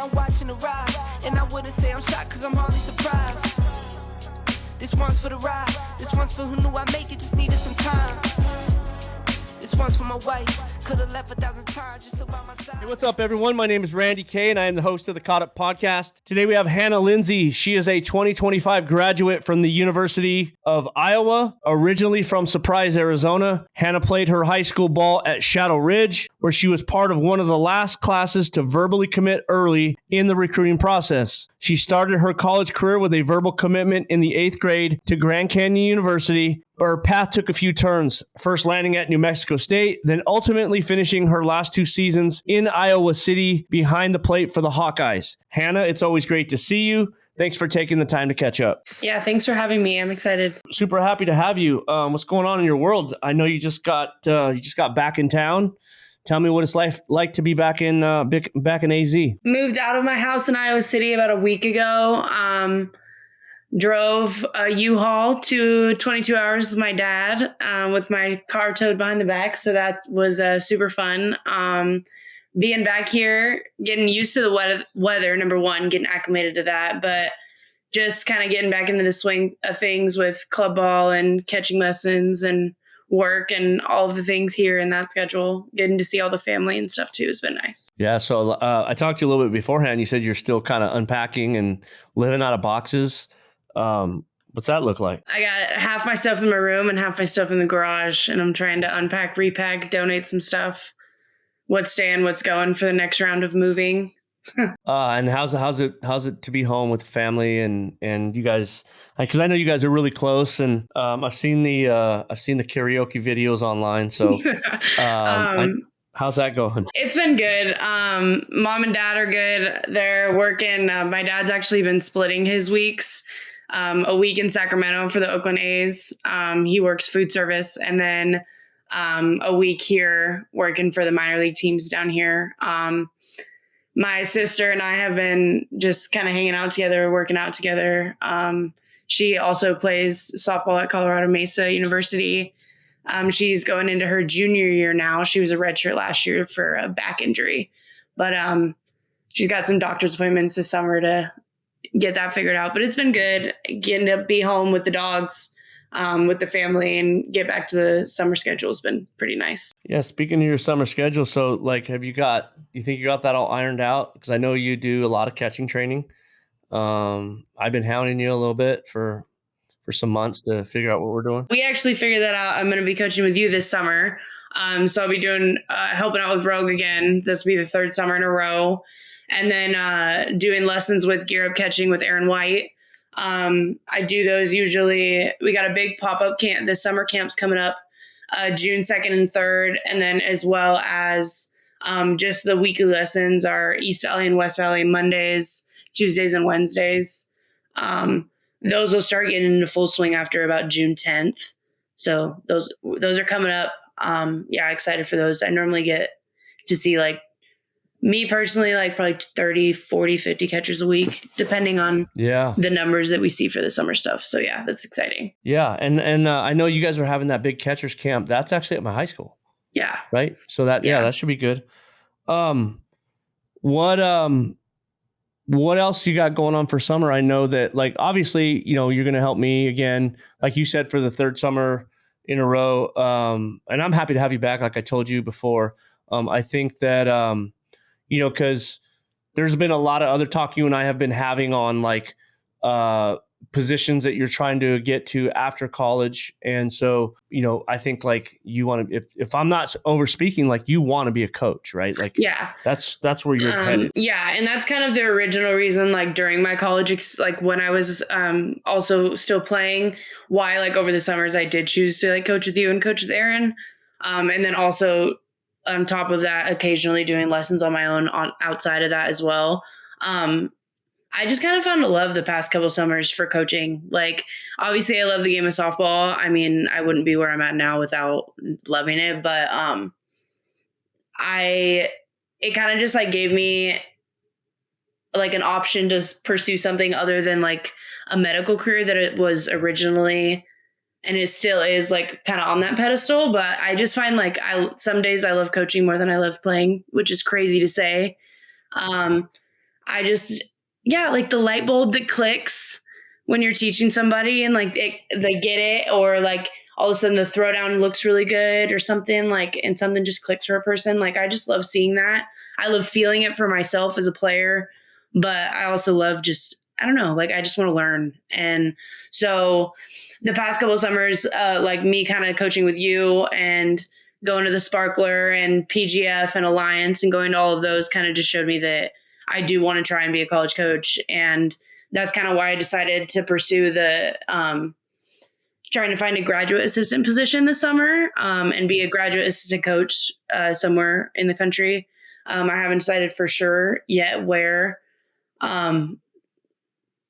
I'm watching the rise. And I wouldn't say I'm shocked cause I'm hardly surprised. This one's for the ride. This one's for who knew I'd make it, just needed some time. This one's for my wife. Could have left 1,000 times just about my side. Hey, what's up, everyone? My name is Randy Kaye, and I am the host of the Caught Up Podcast. Today we have Hannah Lindsay. She is a 2025 graduate from the University of Iowa, originally from Surprise, Arizona. Hannah played her high school ball at Shadow Ridge, where she was part of one of the last classes to verbally commit early in the recruiting process. She started her college career with a verbal commitment in the 8th grade to Grand Canyon University, but her path took a few turns, first landing at New Mexico State, then ultimately finishing her last 2 seasons in Iowa City behind the plate for the Hawkeyes. Hannah, it's always great to see you. Thanks for taking the time to catch up. Yeah, thanks for having me. I'm excited. Super happy to have you. What's going on in your world? I know you just got back in town. Tell me what it's like to be back in AZ. Moved out of my house in Iowa City about a week ago. Drove a U-Haul to 22 hours with my dad, with my car towed behind the back. So that was super fun. Being back here, getting used to the weather, number one, getting acclimated to that, but just kind of getting back into the swing of things with club ball and catching lessons and work and all of the things here in that schedule. Getting to see all the family and stuff too has been nice. Yeah. So I talked to you a little bit beforehand. You said you're still kind of unpacking and living out of boxes. What's that look like? I got half my stuff in my room and half my stuff in the garage, and I'm trying to unpack, repack, donate some stuff. What's staying, what's going for the next round of moving. And how's it to be home with family and you guys? Because I know you guys are really close, and I've seen the karaoke videos online. So how's that going? It's been good. Mom and dad are good. They're working. My dad's actually been splitting his weeks. A week in Sacramento for the Oakland A's. He works food service, and then a week here working for the minor league teams down here. My sister and I have been just kind of hanging out together, working out together. She also plays softball at Colorado Mesa University. She's going into her junior year now. She was a redshirt last year for a back injury, but she's got some doctor's appointments this summer to get that figured out. But it's been good getting to be home with the dogs, with the family, and get back to the summer schedule has been pretty nice. Yeah. Speaking of your summer schedule, so like, you think you got that all ironed out? Because I know you do a lot of catching training. I've been hounding you a little bit for some months to figure out what we're doing. We actually figured that out. I'm going to be coaching with you this summer. So I'll be doing, helping out with Rogue again. This will be the 3rd summer in a row. And then doing lessons with Gear Up Catching with Aaron White. I do those usually. We got a big pop-up camp. The summer camp's coming up June 2nd and 3rd. And then as well as just the weekly lessons are East Valley and West Valley Mondays, Tuesdays, and Wednesdays. Those will start getting into full swing after about June 10th. So those are coming up. Yeah, excited for those. I normally get to see, like, me personally, like probably 30, 40, 50 catchers a week, depending on the numbers that we see for the summer stuff. So yeah, that's exciting. Yeah. And I know you guys are having that big catchers camp. That's actually at my high school. Yeah. Right. So that should be good. What else you got going on for summer? I know that, like, obviously, you're going to help me again, like you said, for the 3rd summer in a row. And I'm happy to have you back. Like I told you before, I think that, because there's been a lot of other talk you and I have been having on, like, positions that you're trying to get to after college. And so, I think, like, you want to, if I'm not over speaking, like, you want to be a coach, right? Like, yeah, that's where you're headed. Yeah. And that's kind of the original reason, like, during my college, like, when I was also still playing, why, like, over the summers, I did choose to, like, coach with you and coach with Aaron. And then also, on top of that, occasionally doing lessons on my own outside of that as well. I just kind of found a love the past couple summers for coaching. Like, obviously I love the game of softball. I mean, I wouldn't be where I'm at now without loving it, but it kind of just, like, gave me, like, an option to pursue something other than, like, a medical career that it was originally, and it still is, like, kind of on that pedestal. But I just find, like, some days I love coaching more than I love playing, which is crazy to say. I just, yeah, like the light bulb that clicks when you're teaching somebody and like they get it, or like all of a sudden the throwdown looks really good or something, like, and something just clicks for a person. Like, I just love seeing that. I love feeling it for myself as a player, but I also love just, I don't know, like, I just want to learn. And so the past couple of summers, like me kind of coaching with you and going to the Sparkler and PGF and Alliance and going to all of those kind of just showed me that I do want to try and be a college coach. And that's kind of why I decided to pursue the trying to find a graduate assistant position this summer, and be a graduate assistant coach somewhere in the country. I haven't decided for sure yet where.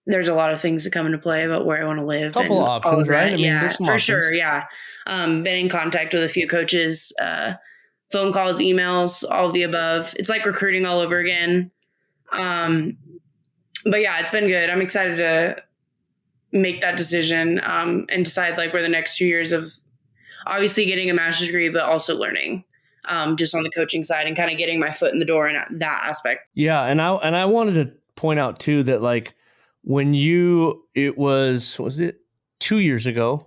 There's a lot of things that come into play about where I want to live. Couple and options, right? I mean, yeah, there's some for options. sure. Yeah. Been in contact with a few coaches, phone calls, emails, all of the above. It's like recruiting all over again. But yeah, it's been good. I'm excited to make that decision, and decide like where the next 2 years of obviously getting a master's degree, but also learning, just on the coaching side and kind of getting my foot in the door in that aspect. Yeah. And I wanted to point out too, that like when it was it 2 years ago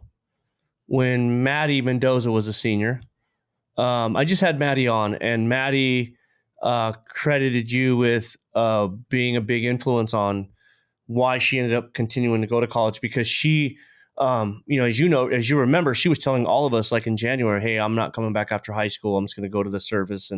when Maddie Mendoza was a senior, I just had Maddie on, and Maddie credited you with being a big influence on why she ended up continuing to go to college, because she, as you remember, she was telling all of us like in January, hey, I'm not coming back after high school. I'm just going to go to the service.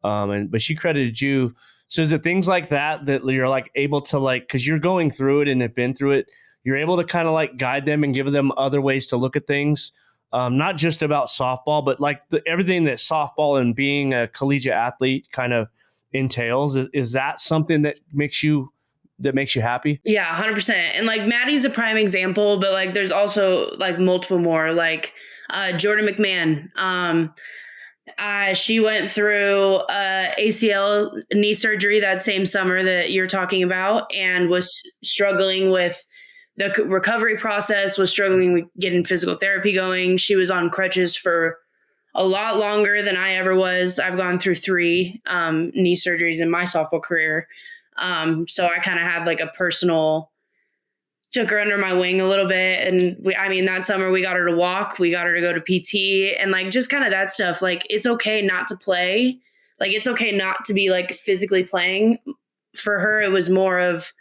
But she credited you. So is it things like that you're like able to, like, because you're going through it and have been through it, you're able to kind of like guide them and give them other ways to look at things, not just about softball, but like everything that softball and being a collegiate athlete kind of entails. Is that something that makes you happy? Yeah, 100%. And like Maddie's a prime example, but like there's also like multiple more, like Jordan McMahon. She went through ACL knee surgery that same summer that you're talking about, and was struggling with the recovery process, was struggling with getting physical therapy going. She was on crutches for a lot longer than I ever was. I've gone through 3 knee surgeries in my softball career. So I kind of had like a personal, took her under my wing a little bit. And that summer we got her to walk, we got her to go to PT, and like, just kind of that stuff. Like, it's okay not to play. Like, it's okay not to be like physically playing. For her, it was more of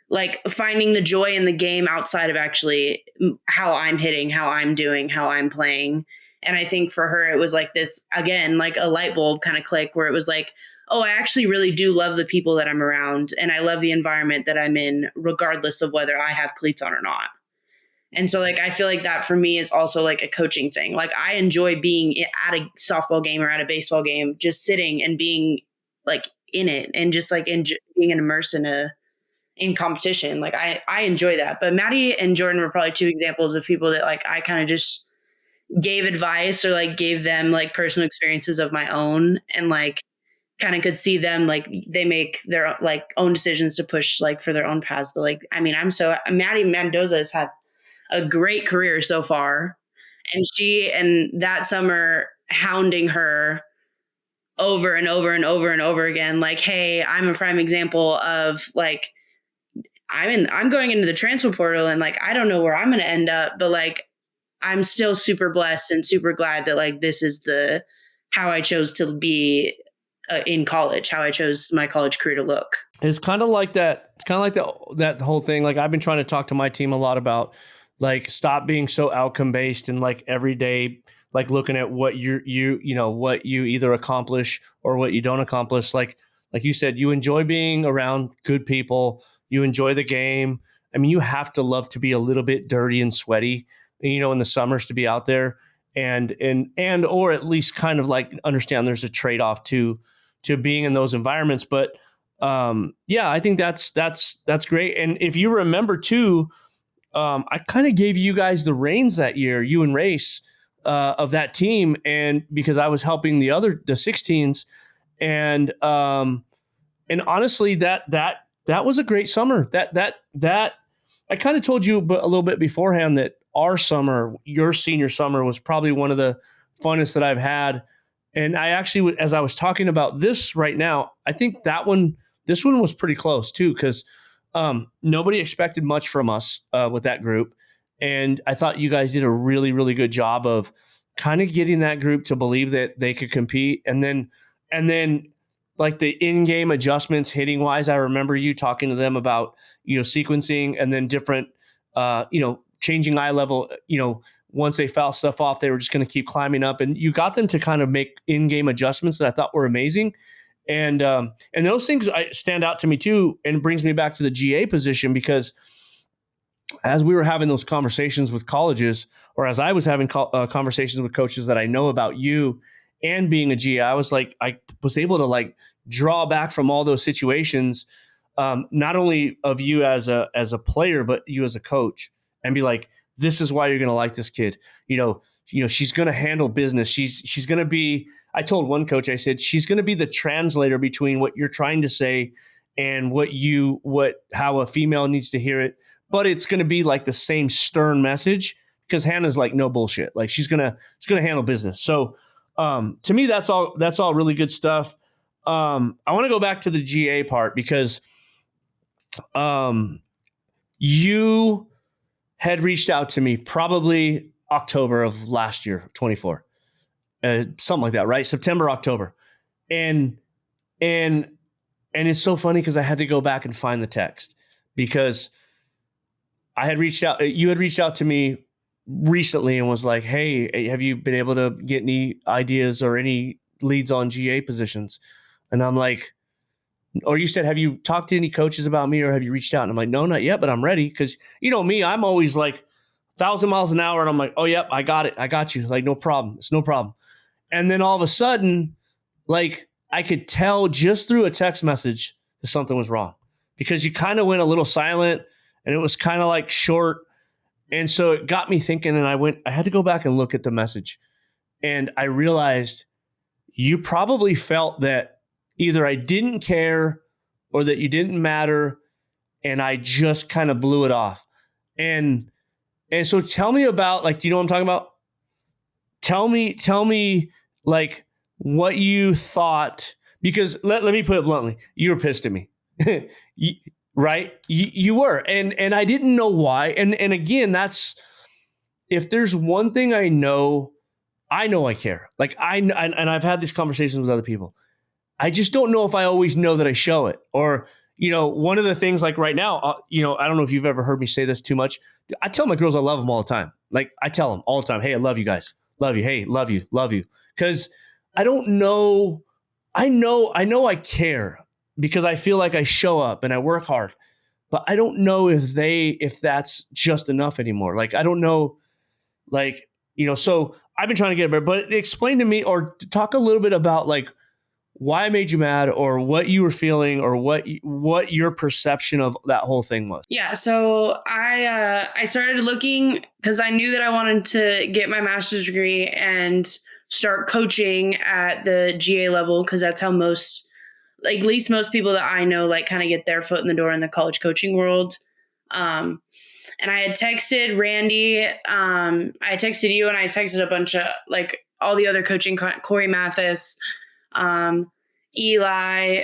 like finding the joy in the game outside of actually how I'm hitting, how I'm doing, how I'm playing. And I think for her, it was like this, again, like a light bulb kind of click where it was like, oh, I actually really do love the people that I'm around, and I love the environment that I'm in, regardless of whether I have cleats on or not. And so like, I feel like that for me is also like a coaching thing. Like, I enjoy being at a softball game or at a baseball game, just sitting and being like in it, and just like being immersed in competition. Like, I enjoy that. But Maddie and Jordan were probably 2 examples of people that like I kind of just gave advice or like gave them like personal experiences of my own, and like kind of could see them, like they make their like own decisions to push like for their own paths. But like, Maddie Mendoza has had a great career so far, and that summer hounding her over and over and over and over again, like, hey, I'm a prime example of like, I'm going into the transfer portal, and like, I don't know where I'm going to end up, but like, I'm still super blessed and super glad that like, this is how I chose to be in college, how I chose my college career to look. It's kind of like that. It's kind of like that whole thing. Like, I've been trying to talk to my team a lot about like, stop being so outcome based and like every day, like looking at what what you either accomplish or what you don't accomplish. Like you said, you enjoy being around good people. You enjoy the game. I mean, you have to love to be a little bit dirty and sweaty, in the summers to be out there and or at least kind of like understand there's a trade-off to being in those environments. But I think that's great. And if you remember too, I kind of gave you guys the reins that year, you and Race, of that team, and because I was helping the 16s, and honestly, that was a great summer. That I kind of told you a little bit beforehand that our summer, your senior summer, was probably one of the funnest that I've had. And I actually, as I was talking about this right now, I think that one this one was pretty close too, because nobody expected much from us with that group. And I thought you guys did a really, really good job of kind of getting that group to believe that they could compete. And then like the in-game adjustments hitting wise, I remember you talking to them about, sequencing and then different, changing eye level, once they foul stuff off, they were just going to keep climbing up, and you got them to kind of make in-game adjustments that I thought were amazing. And those things stand out to me too. And it brings me back to the GA position, because as we were having those conversations with colleges, or as I was having conversations with coaches that I know about you and being a GA, I was able to like draw back from all those situations, not only of you as a player, but you as a coach, and be like, this is why you're going to like this kid. She's going to handle business. She's going to be, I told one coach, I said, she's going to be the translator between what you're trying to say and how a female needs to hear it. But it's going to be like the same stern message, because Hannah's like, no bullshit. Like she's going to handle business. So to me, that's all really good stuff. I want to go back to the GA part, because you had reached out to me probably October of last year, 24, something like that, right? September, October. And it's so funny because I had to go back and find the text, because you had reached out to me recently and was like, hey, have you been able to get any ideas or any leads on GA positions? And I'm like, or you said, have you talked to any coaches about me, or have you reached out? And I'm like, no, not yet, but I'm ready. Because me, I'm always like 1,000 miles an hour. And I'm like, oh, yep, I got it. I got you. Like, no problem. It's no problem. And then all of a sudden, like, I could tell just through a text message that something was wrong, because you kind of went a little silent and it was kind of like short. And so it got me thinking, and I had to go back and look at the message, and I realized you probably felt that either I didn't care or that you didn't matter, and I just kind of blew it off. And so tell me about, like, do you know what I'm talking about? Tell me like what you thought, because let me put it bluntly, you were pissed at me. Right? You were. And I didn't know why. And again, that's, if there's one thing I know I care. Like and I've had these conversations with other people. I just don't know if I always know that I show it. Or, one of the things, like right now, I don't know if you've ever heard me say this too much. I tell my girls I love them all the time. Like I tell them all the time, hey, I love you guys. Love you. Hey, love you. Love you. Because I don't know. I know I care, because I feel like I show up and I work hard. But I don't know if that's just enough anymore. Like, I don't know, like, so I've been trying to get better, but explain to me, or talk a little bit about like why I made you mad, or what you were feeling, or what your perception of that whole thing was. Yeah. So I started looking because I knew that I wanted to get my master's degree and start coaching at the GA level, because that's how at least most people that I know, like, kind of get their foot in the door in the college coaching world. And I had texted Randy, I texted you, and I texted a bunch of, like, all the other coaching, Corey Mathis, Eli,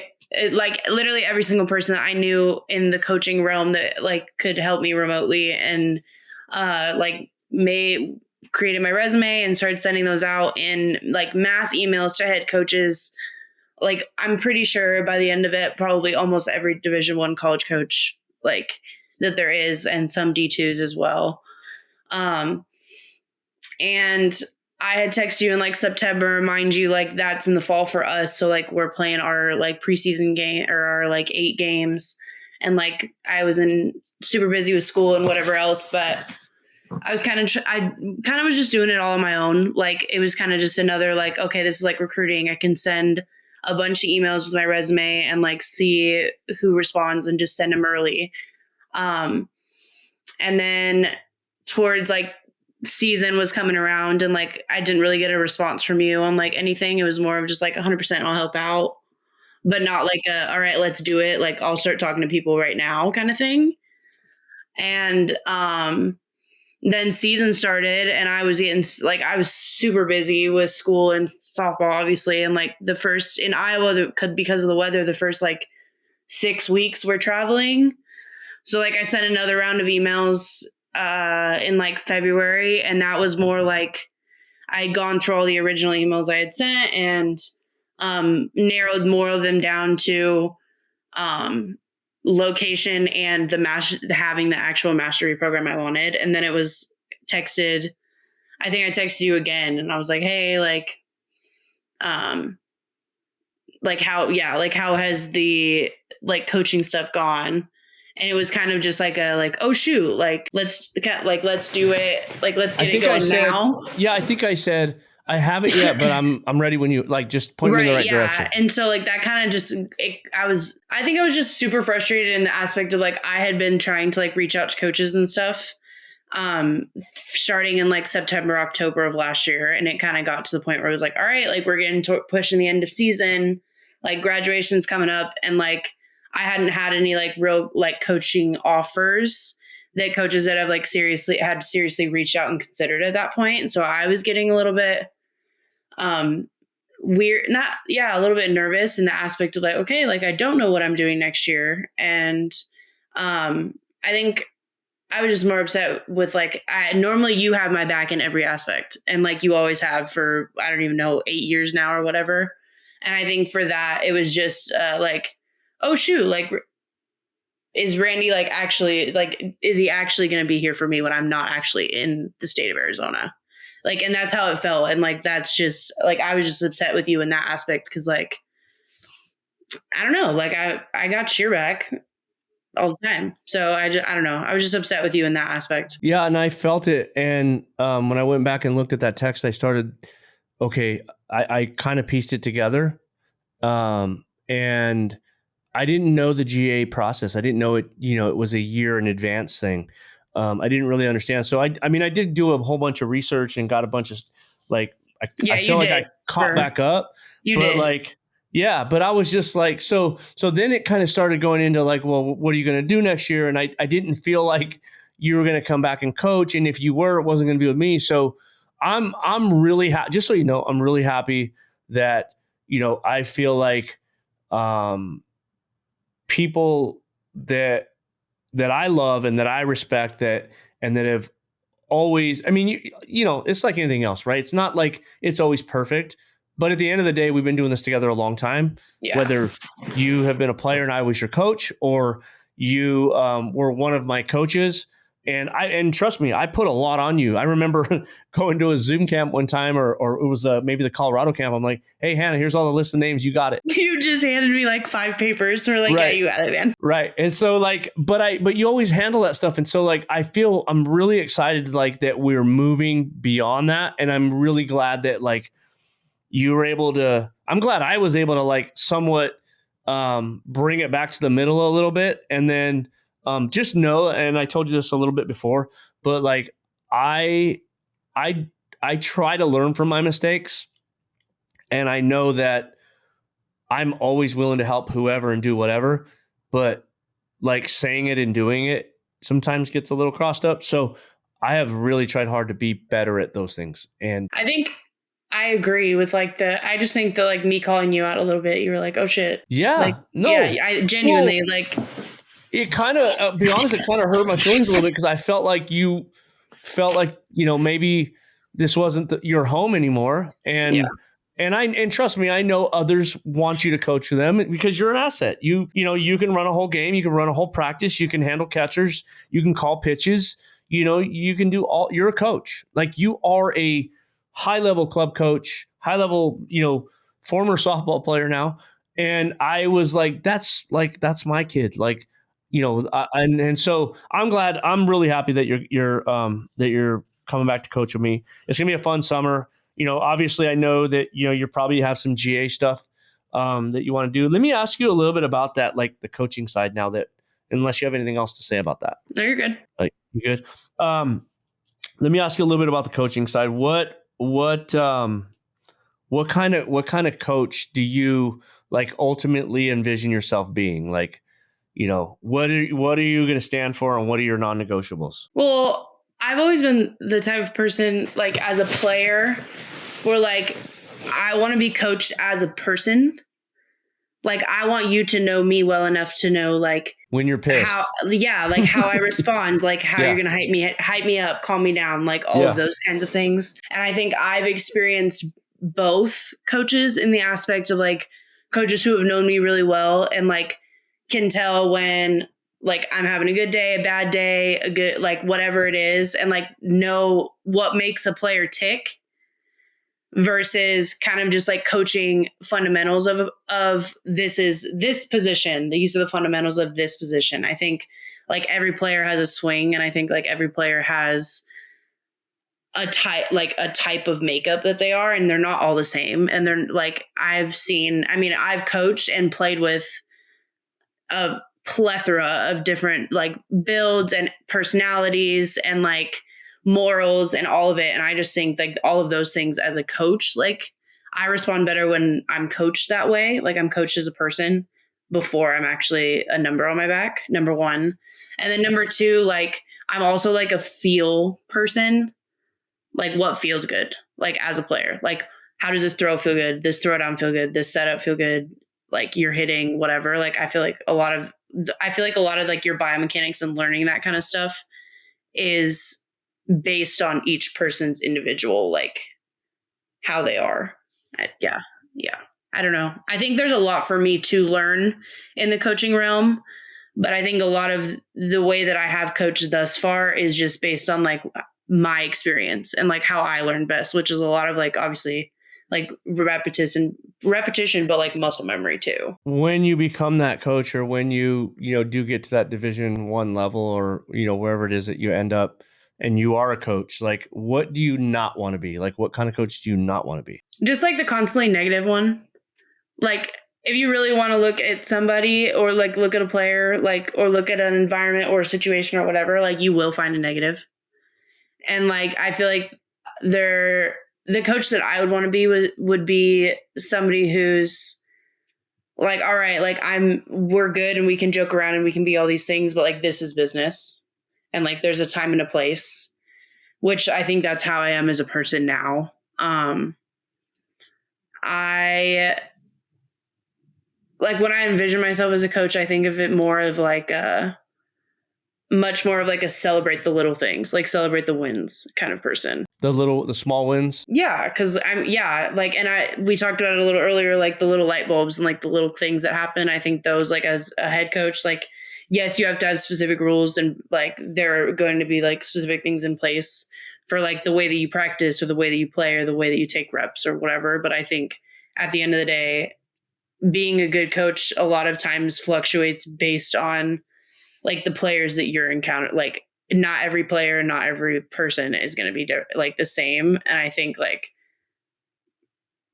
like literally every single person that I knew in the coaching realm that like could help me remotely, and created my resume and started sending those out in like mass emails to head coaches. Like, I'm pretty sure by the end of it, probably almost every Division I college coach like that there is, and some D2s as well. And I had texted you in like September, mind you, like that's in the fall for us. So like we're playing our like preseason game, or our like 8 games. And like I was super busy with school and whatever else, but I was kind of was just doing it all on my own. Like it was kind of just another like, okay, this is like recruiting. I can send a bunch of emails with my resume and like see who responds and just send them early. And then towards like season was coming around, and like I didn't really get a response from you on like anything. It was more of just like 100% I'll help out, but not like all right, let's do it. Like I'll start talking to people right now kind of thing. And then season started, and I was super busy with school and softball, obviously. And like the first in Iowa, because of the weather, the first like 6 weeks we're traveling. So like I sent another round of emails in like February, and that was more like I had gone through all the original emails I had sent and narrowed more of them down to location and having the actual mastery program I wanted. And then it was texted. I think I texted you again, and I was like, hey, how has the like coaching stuff gone? And it was kind of just like oh shoot, let's do it. Like, let's get it going now. Yeah, I think I said I haven't yet, but I'm ready when you just point me in the right direction. And so that kind of just, I think I was just super frustrated in the aspect of I had been trying to reach out to coaches and stuff, starting in September, October of last year. And it kind of got to the point where it was all right, we're getting pushing the end of season, graduation's coming up. And I hadn't had any real coaching offers that coaches that have seriously reached out and considered at that point. And so I was getting a little bit a little bit nervous in the aspect of okay, I don't know what I'm doing next year. And I think I was just more upset with normally you have my back in every aspect, and you always have for, I don't even know, 8 years now or whatever. And I think for that, it was just oh shoot, is Randy actually is he actually going to be here for me when I'm not actually in the state of Arizona? And that's how it felt. And that's just I was just upset with you in that aspect. Cause I don't know, I got your back all the time. So I don't know. I was just upset with you in that aspect. Yeah. And I felt it. And when I went back and looked at that text, I started, I kind of pieced it together. And I didn't know the GA process. I didn't know it, it was a year in advance thing. I didn't really understand. So I did do a whole bunch of research and got a bunch of I feel like I caught back up. You did. But I was just so then it kind of started going into well, what are you going to do next year? And I didn't feel like you were going to come back and coach. And if you were, it wasn't going to be with me. So I'm really happy, just so you know, I'm really happy that, I feel like people that I love and that I respect and that have always, it's like anything else, right? It's not like it's always perfect, but at the end of the day, we've been doing this together a long time. Yeah. Whether you have been a player and I was your coach, or you were one of my coaches. And trust me, I put a lot on you. I remember going to a Zoom camp one time, or it was maybe the Colorado camp. I'm like, hey, Hannah, here's all the list of names. You got it. You just handed me 5 papers. We're right. Yeah, you got it, man. Right. And so but you always handle that stuff. And so I feel I'm really excited that we're moving beyond that. And I'm really glad that you were able to, I'm glad I was able to somewhat bring it back to the middle a little bit. And then just know, and I told you this a little bit before, but I try to learn from my mistakes, and I know that I'm always willing to help whoever and do whatever, but saying it and doing it sometimes gets a little crossed up. So I have really tried hard to be better at those things. And I think I agree with I just think that me calling you out a little bit, you were like, oh shit. Yeah. I genuinely it kind of, be honest, it kind of hurt my feelings a little bit, because I felt like you felt like, maybe this wasn't your home anymore. And and trust me, I know others want you to coach them because you're an asset. You can run a whole game, you can run a whole practice, you can handle catchers, you can call pitches, you can do all. You're a coach. You are a high level club coach, high level, former softball player now. And I was that's my kid. And so I'm really happy that you're coming back to coach with me. It's gonna be a fun summer. Obviously I know that, you probably have some GA stuff that you want to do. Let me ask you a little bit about that, the coaching side now, that unless you have anything else to say about that. No, you're good. You good? Let me ask you a little bit about the coaching side. What kind of coach do you ultimately envision yourself being? What are you going to stand for, and what are your non-negotiables? Well, I've always been the type of person, as a player, where I want to be coached as a person. Like, I want you to know me well enough to know, like, when you're pissed, how I respond, like how Yeah. you're going to hype me up, calm me down, like all of those kinds of things. And I think I've experienced both coaches in the aspect of like coaches who have known me really well and like can tell when like I'm having a good day, a bad day, a good, like whatever it is, and like know what makes a player tick versus kind of just like coaching fundamentals of this position. These are the fundamentals of this position. I think like every player has a swing, and I think like every player has a type of makeup that they are, and they're not all the same. And they're like, I've coached and played with a plethora of different like builds and personalities and like morals and all of it. And I just think like all of those things as a coach, like I respond better when I'm coached that way. Like I'm coached as a person before I'm actually a number on my back, number one. And then number two, like I'm also like a feel person. Like what feels good, like as a player, like how does this throw feel good? This throwdown feel good? This setup feel good? Like you're hitting whatever. Like I feel like a lot of like your biomechanics and learning that kind of stuff is based on each person's individual, like how they are. Yeah. I don't know. I think there's a lot for me to learn in the coaching realm, but I think a lot of the way that I have coached thus far is just based on like my experience and like how I learn best, which is a lot of like obviously like repetition, but like muscle memory too. When you become that coach, or when you do get to that Division I level, or wherever it is that you end up, and you are a coach, like what do you not want to be? Like what kind of coach do you not want to be? Just like the constantly negative one. Like if you really want to look at somebody or like look at a player, like or look at an environment or a situation or whatever, like you will find a negative. And like I feel like the coach that I would want to be would be somebody who's like, all right, like we're good and we can joke around and we can be all these things, but like this is business. And like there's a time and a place, which I think that's how I am as a person now. I like when I envision myself as a coach, I think of it more of like much more of like a celebrate the little things, like celebrate the wins kind of person. The small wins. Yeah. Cause we talked about it a little earlier, like the little light bulbs and like the little things that happen. I think those like as a head coach, like, yes, you have to have specific rules and like there are going to be like specific things in place for like the way that you practice or the way that you play or the way that you take reps or whatever. But I think at the end of the day, being a good coach a lot of times fluctuates based on like the players that you're encountering. Like not every player, not every person is going to be like the same. And I think like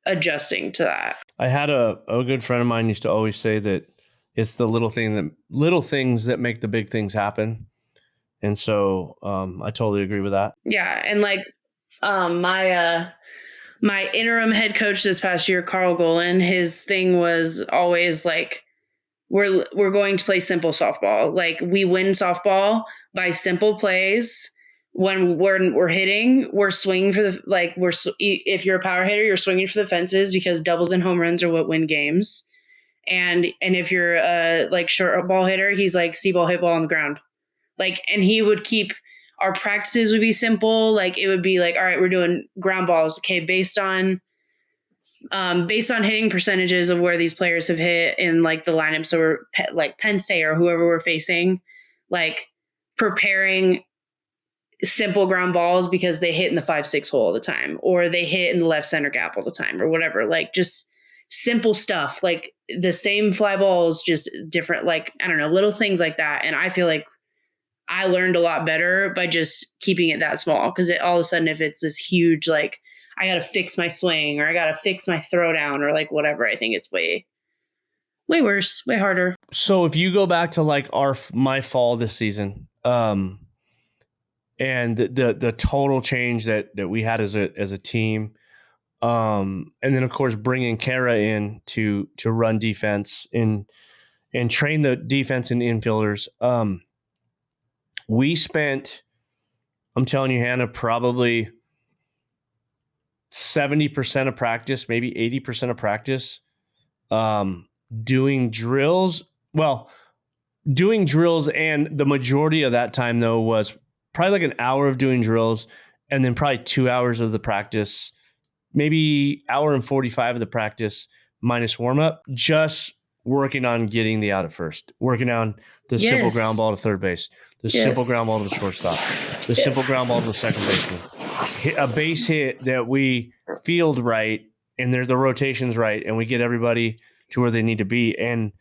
adjusting to that. I had a good friend of mine used to always say that it's the little things that make the big things happen. And so I totally agree with that. Yeah. And like my interim head coach this past year, Carl Golan, his thing was always like, we're going to play simple softball. Like we win softball by simple plays. When we're hitting, we're swinging for the, like if you're a power hitter, you're swinging for the fences because doubles and home runs are what win games. And if you're a like short ball hitter, he's like see ball, hit ball on the ground. Like, and he would keep, our practices would be simple. Like it would be like, all right, we're doing ground balls. Okay. Based on hitting percentages of where these players have hit in like the lineup. So we're like Penn State or whoever we're facing, like preparing simple ground balls because they hit in the 5-6 hole all the time, or they hit in the left center gap all the time or whatever, like just simple stuff, like the same fly balls, just different, like, I don't know, little things like that. And I feel like I learned a lot better by just keeping it that small. Cause all of a sudden, if it's this huge, like, I got to fix my swing or I got to fix my throwdown or like whatever, I think it's way worse, way harder. So if you go back to like my fall this season, and the total change that we had as a team, and then of course bringing Kara in to run defense and train the defense and infielders, we spent, I'm telling you, Hannah, probably 70% of practice, maybe 80% of practice, doing drills. Well, doing drills, and the majority of that time though was probably like an hour of doing drills and then probably 2 hours of the practice, maybe hour and 45 of the practice minus warm up, just working on getting the out at first, working on the simple ground ball to third base, the simple ground ball to the shortstop, the simple ground ball to the second baseman, hit a base hit that we field right, and there's the rotations right, and we get everybody to where they need to be. And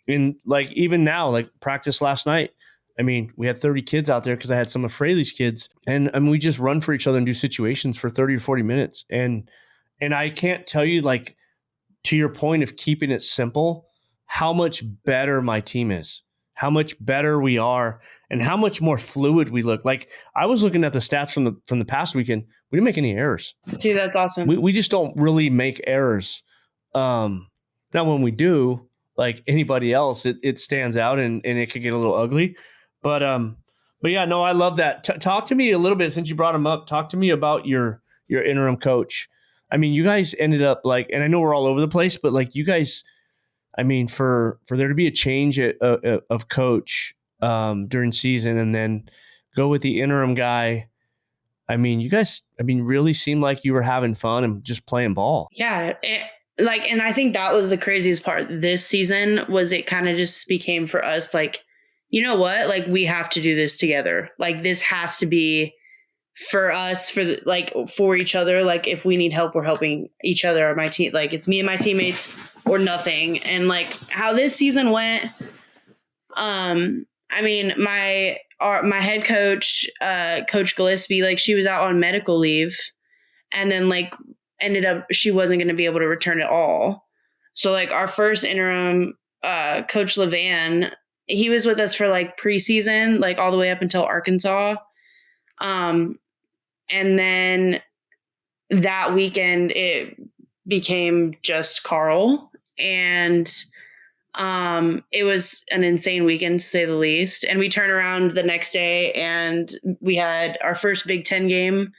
in like even now, like practice last night, I mean, we had 30 kids out there because I had some of Fraley's kids, and we just run for each other and do situations for 30 or 40 minutes. And I can't tell you, like, to your point of keeping it simple, how much better my team is, how much better we are, and how much more fluid we look. Like, I was looking at the stats from the past weekend. We didn't make any errors. See, that's awesome. We just don't really make errors. Now, when we do, like anybody else, it stands out and it could get a little ugly. But yeah, no, I love that. Talk to me a little bit, since you brought him up. Talk to me about your interim coach. I mean, you guys ended up like, and I know we're all over the place, but like you guys, I mean, for there to be a change of coach during season and then go with the interim guy. I mean, you guys, really seemed like you were having fun and just playing ball. Yeah. And I think that was the craziest part this season, was it kind of just became for us like, you know what? Like, we have to do this together. Like, this has to be for us, for each other. Like, if we need help, we're helping each other, or my team. Like, it's me and my teammates or nothing. And like how this season went, I mean, my head coach, Coach Gillespie, like, she was out on medical leave, and then like ended up she wasn't going to be able to return at all. So like our first interim, Coach Levan, he was with us for like preseason, like all the way up until Arkansas. And then that weekend it became just Carl, and it was an insane weekend to say the least. And we turned around the next day and we had our first Big Ten game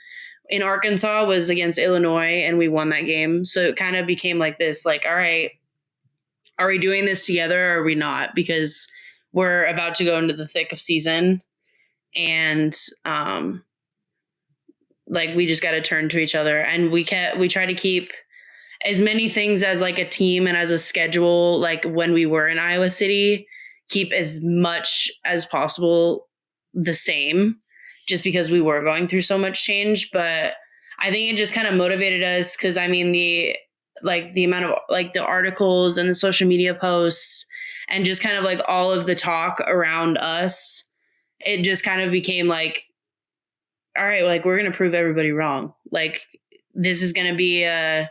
in Arkansas was against Illinois, and we won that game. So it kind of became like this, like, all right, are we doing this together or are we not? Because we're about to go into the thick of season, and like we just got to turn to each other. And we try to keep as many things as like a team and as a schedule, like when we were in Iowa City, keep as much as possible the same, just because we were going through so much change. But I think it just kind of motivated us, because I mean the amount of like the articles and the social media posts and just kind of like all of the talk around us, it just kind of became like, all right, like we're going to prove everybody wrong. Like this is going to be at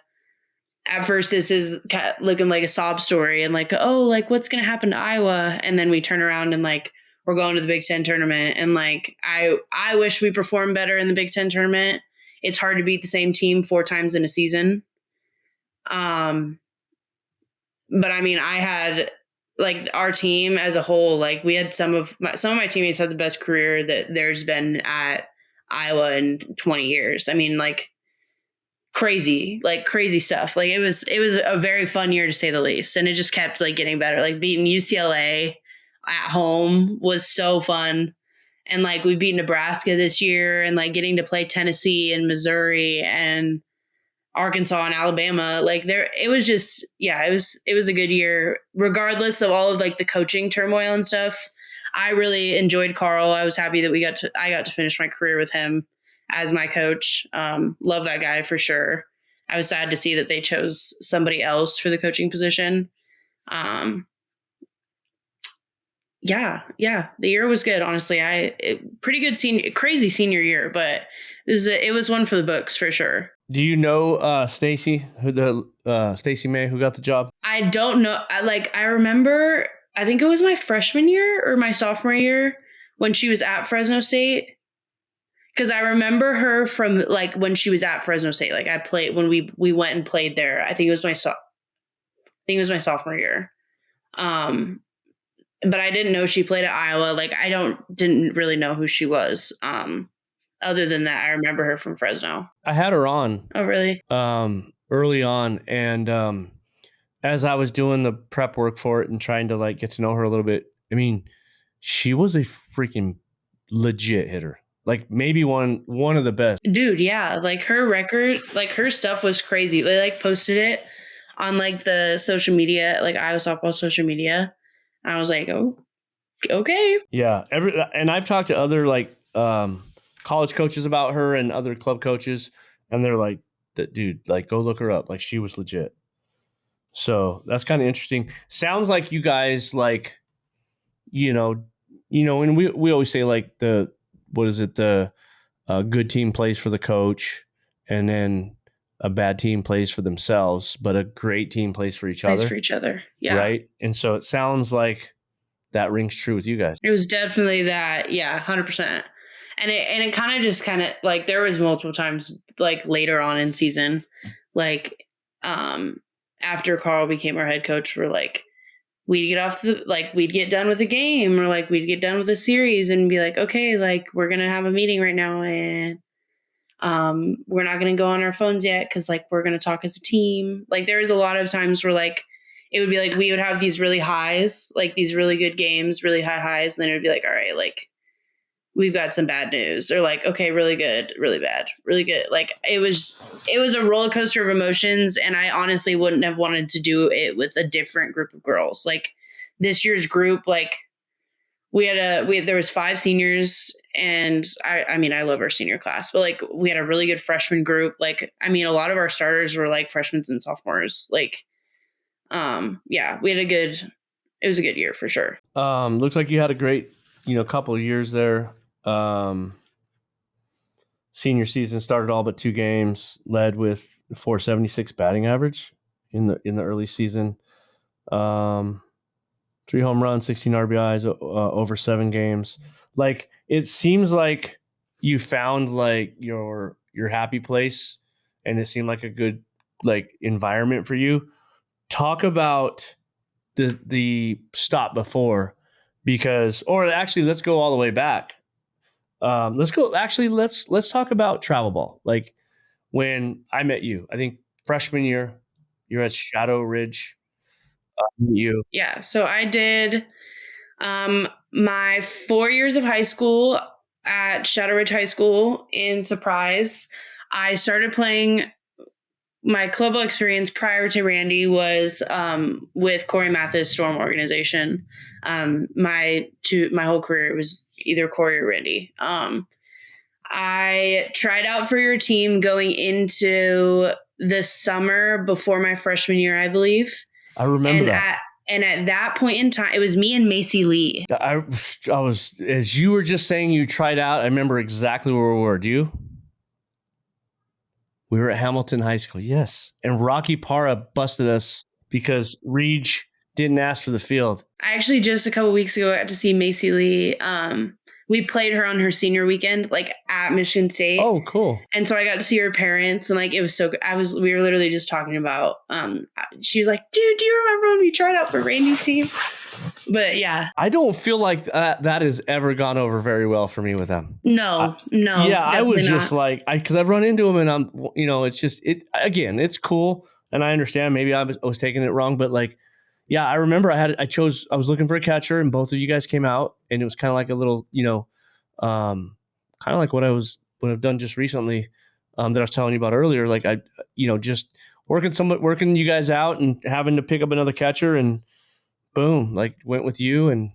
first this is kind of looking like a sob story and like, oh, like what's going to happen to Iowa? And then we turn around and like, we're going to the Big Ten tournament. And like, I wish we performed better in the Big Ten tournament. It's hard to beat the same team 4 times in a season. But I mean, I had like our team as a whole, like we had some of my teammates had the best career that there's been at Iowa in 20 years. I mean, like crazy stuff. Like it was a very fun year to say the least. And it just kept like getting better. Like beating UCLA at home was so fun. And like we beat Nebraska this year, and like getting to play Tennessee and Missouri and Arkansas and Alabama, like it was just, yeah, it was a good year, regardless of all of like the coaching turmoil and stuff. I really enjoyed Carl. I was happy that I got to finish my career with him as my coach. Love that guy for sure. I was sad to see that they chose somebody else for the coaching position. Yeah. The year was good. Honestly, pretty good crazy senior year, but it was one for the books for sure. Do you know Stacy, Stacy May, who got the job? I don't know. I remember, I think it was my freshman year or my sophomore year when she was at Fresno State. Because I remember her from like when she was at Fresno State. Like I played when we went and played there. I think it was my sophomore year. But I didn't know she played at Iowa. Like didn't really know who she was. Other than that, I remember her from Fresno. I had her on. Oh, really? Early on, and as I was doing the prep work for it and trying to like get to know her a little bit, I mean, she was a freaking legit hitter. Like maybe one of the best. Dude, yeah. Like her record, like her stuff was crazy. They like posted it on like the social media, like Iowa softball social media. And I was like, oh, okay. Yeah. And I've talked to other like college coaches about her and other club coaches, and they're like, dude, like go look her up. Like she was legit. So that's kind of interesting. Sounds like you guys like, and we always say like the good team plays for the coach, and then a bad team plays for themselves, but a great team plays for each other. Yeah. Right. And so it sounds like that rings true with you guys. It was definitely that. Yeah. 100%. And it kind of like there was multiple times like later on in season, like, after Carl became our head coach, we're like, we'd get done with a game or like we'd get done with a series and be like, okay, like we're going to have a meeting right now and we're not going to go on our phones yet because like we're going to talk as a team. Like there was a lot of times where like it would be like we would have these really highs, like these really good games, really high highs, and then it would be like, all right, like we've got some bad news, or like, okay, really good, really bad, really good. Like it was a roller coaster of emotions, and I honestly wouldn't have wanted to do it with a different group of girls. Like this year's group, like there was 5 seniors, and I mean I love our senior class, but like we had a really good freshman group. Like I mean a lot of our starters were like freshmen and sophomores. Like yeah, it was a good year for sure. Looks like you had a great couple of years there. Senior season started all but 2 games, led with 476 batting average in the early season. 3 home runs, 16 RBIs over 7 games. Like it seems like you found like your happy place, and it seemed like a good like environment for you. Talk about the stop before, or actually let's go all the way back. Let's talk about travel ball. Like when I met you, I think freshman year, you're at Shadow Ridge. Yeah. So I did my 4 years of high school at Shadow Ridge High School in Surprise. I started playing. My club experience prior to Randy was with Corey Mathis Storm Organization. My whole career it was either Corey or Randy. I tried out for your team going into the summer before my freshman year, I believe. I remember that. And at that point in time, it was me and Macy Lee. I was, as you were just saying, you tried out. I remember exactly where we were. Do you? We were at Hamilton High School, yes. And Rocky Parra busted us because Reg didn't ask for the field. I actually just a couple weeks ago got to see Macy Lee. We played her on her senior weekend, like at Michigan State. Oh, cool. And so I got to see her parents, and like it was so good. We were literally just talking about she was like, dude, do you remember when we tried out for Randy's team? But yeah. I don't feel like that has ever gone over very well for me with them. No. Yeah, I was just like, because I've run into them and I'm, it's just, it's cool. And I understand maybe I was taking it wrong, but like, yeah, I remember I was looking for a catcher and both of you guys came out, and it was kind of like a little, kind of like what I've done just recently that I was telling you about earlier. Like I, just working you guys out and having to pick up another catcher, and boom, like went with you. And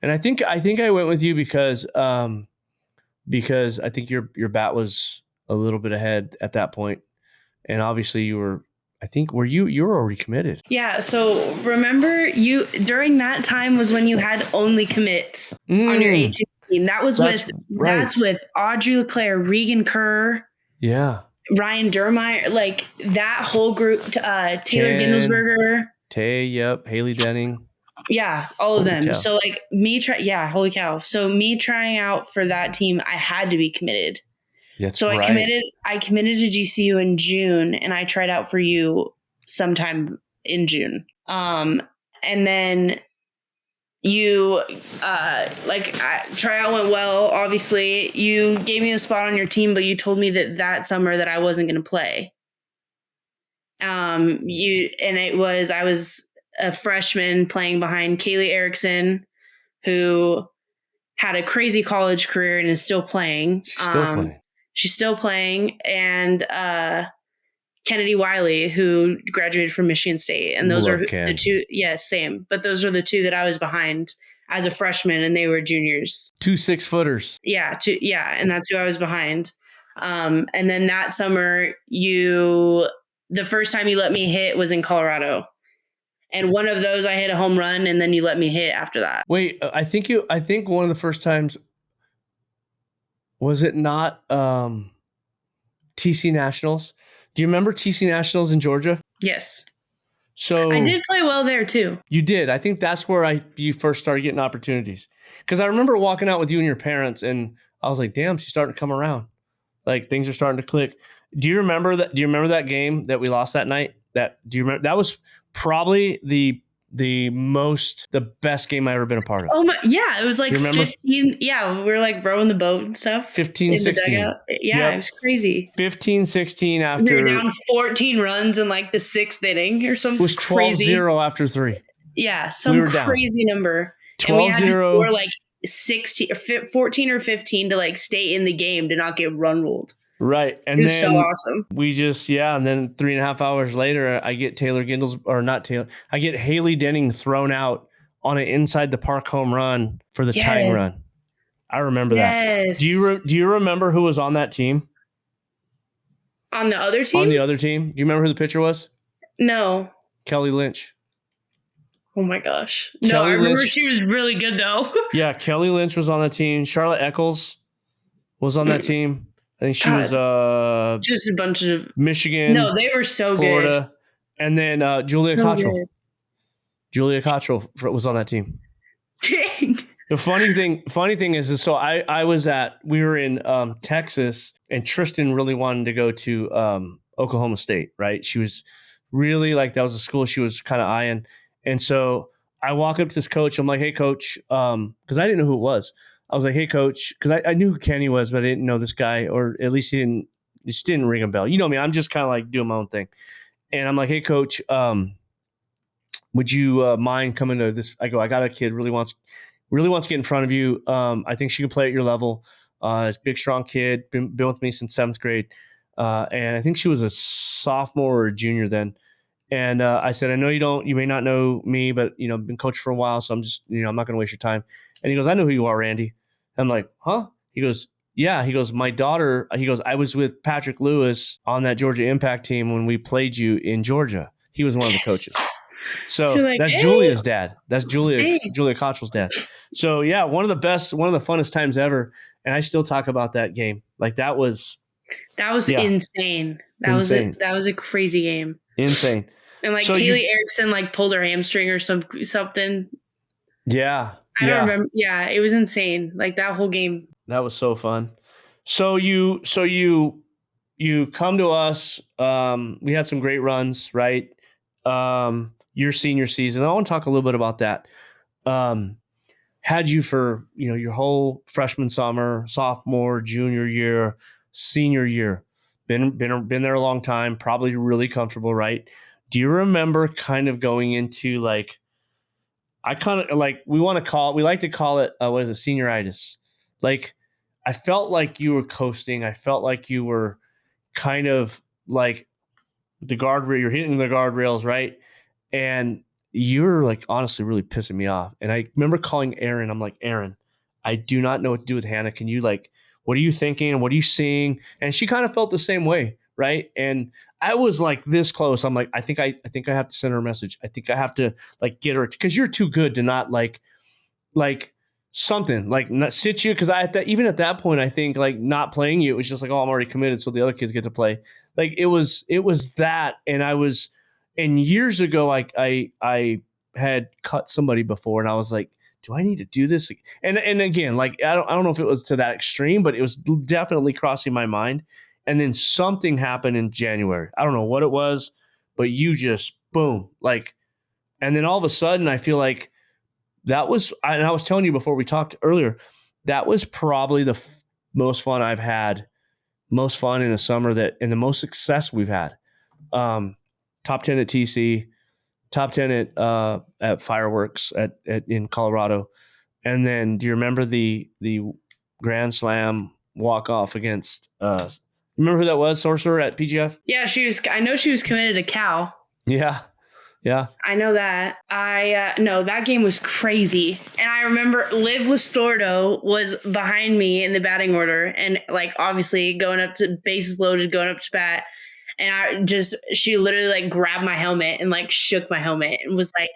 I think I went with you because I think your bat was a little bit ahead at that point. And obviously you were already committed. Yeah. So remember during that time was when you had only commits on your 18 team. That's with Audrey Leclerc, Regan Kerr. Yeah. Ryan Dermeyer, like that whole group, Taylor Gindelsberger. Tay, yep, Haley Denning. Yeah, all of them. Cow. So like holy cow. So me trying out for that team, I had to be committed. That's so right. I committed to GCU in June, and I tried out for you sometime in June. And then you tryout went well. Obviously, you gave me a spot on your team, but you told me that summer that I wasn't going to play. I was a freshman playing behind Kaylee Erickson, who had a crazy college career and is still playing. She's still playing. She's still playing, and Kennedy Wiley, who graduated from Michigan State. And those Love are Ken. the two. Yeah, same. But those are the two that I was behind as a freshman, and they were juniors. 2 6-footers. Yeah, and that's who I was behind. And then that summer, the first time you let me hit was in Colorado. And one of those I hit a home run, and then you let me hit after that. Wait, I think one of the first times, was it not TC Nationals? Do you remember TC Nationals in Georgia? Yes. So I did play well there too. You did. I think that's where you first started getting opportunities. Because I remember walking out with you and your parents, and I was like, "Damn, she's starting to come around. Like things are starting to click." Do you remember that? Do you remember that game that we lost that night? Do you remember? That was probably the best game I ever been a part of. Oh my, yeah, it was like You remember? 15. Yeah, we were like rowing the boat and stuff. 15, 16. Yeah, yep. It was crazy. 15, 16 after. We were down 14 runs in like the 6th inning or something. It was 12-0 after 3. Yeah, some crazy number. 12-0. And we had to score like 16 or 14 or 15 to like stay in the game to not get run ruled. Right. And it was then so awesome. We just, and then 3.5 hours later, I get I get Haley Denning thrown out on an inside the park home run for the tying run. I remember that. Do you remember who was on that team? On the other team? On the other team. Do you remember who the pitcher was? No. Kelly Lynch. Oh my gosh. No, I remember she was really good though. Yeah, Kelly Lynch was on that team. Charlotte Eccles was on that team. I think she was just a bunch of Michigan. No, they were so Florida, good. And then Julia Cottrell. Julia Cottrell was on that team. Dang. The funny thing is so we were in Texas, and Tristan really wanted to go to Oklahoma State, right? She was really like, that was a school she was kind of eyeing. And so I walk up to this coach. I'm like, "Hey, coach," because I didn't know who it was. I was like, "Hey, coach," because I knew who Kenny was, but I didn't know this guy, or at least it just didn't ring a bell. You know me, I'm just kind of like doing my own thing. And I'm like, "Hey, coach, would you mind coming to this?" I go, "I got a kid really wants to get in front of you. I think she can play at your level. This big, strong kid, been with me since 7th grade. And I think she was a sophomore or a junior then." And I said, "I know you may not know me, but been coached for a while, so I'm just, I'm not going to waste your time." And he goes, "I know who you are, Randy." I'm like, "Huh?" He goes, "Yeah." He goes, "My daughter," he goes, "I was with Patrick Lewis on that Georgia Impact team when we played you in Georgia. He was one of the coaches." So like, that's Julia's dad. That's Julia Cottrell's dad. So yeah, one of the funnest times ever. And I still talk about that game. Like that was insane. That was a crazy game. Insane. And like Kaylee Erickson like pulled her hamstring or something. Yeah. I don't remember. Yeah, it was insane. Like that whole game. That was so fun. So you come to us. We had some great runs, right? Your senior season. I want to talk a little bit about that. Had you for your whole freshman summer, sophomore, junior year, senior year. Been there a long time, probably really comfortable, right? Do you remember kind of going into like, I kind of like, we like to call it, what is it, senioritis? Like, I felt like you were coasting. I felt like you were kind of like the guardrail, you're hitting the guardrails, right? And you're like, honestly, really pissing me off. And I remember calling Aaron. I'm like, "Aaron, I do not know what to do with Hannah. Can you what are you thinking? What are you seeing?" And she kind of felt the same way, right? And I was like this close. I'm like, I think I have to send her a message. I think I have to like get her, because you're too good to not like something like not sit you. Because even at that point, I think like not playing you, it was just like, "Oh, I'm already committed, so the other kids get to play." Like it was that, and years ago, I had cut somebody before, and I was like, "Do I need to do this?" And again, like I don't know if it was to that extreme, but it was definitely crossing my mind. And then something happened in January. I don't know what it was, but you just boom, like, and then all of a sudden, I feel like that was. And I was telling you before we talked earlier, that was probably the most fun I've had, most fun in a summer and the most success we've had. top 10 at TC, top 10 at Fireworks in Colorado. And then do you remember the Grand Slam walk off against remember who that was, Sorcerer at PGF? Yeah, I know she was committed to Cal. Yeah. Yeah. I know that. No, that game was crazy. And I remember Liv Listordo was behind me in the batting order and like obviously going up to bases loaded, going up to bat. And she literally like grabbed my helmet and like shook my helmet and was like,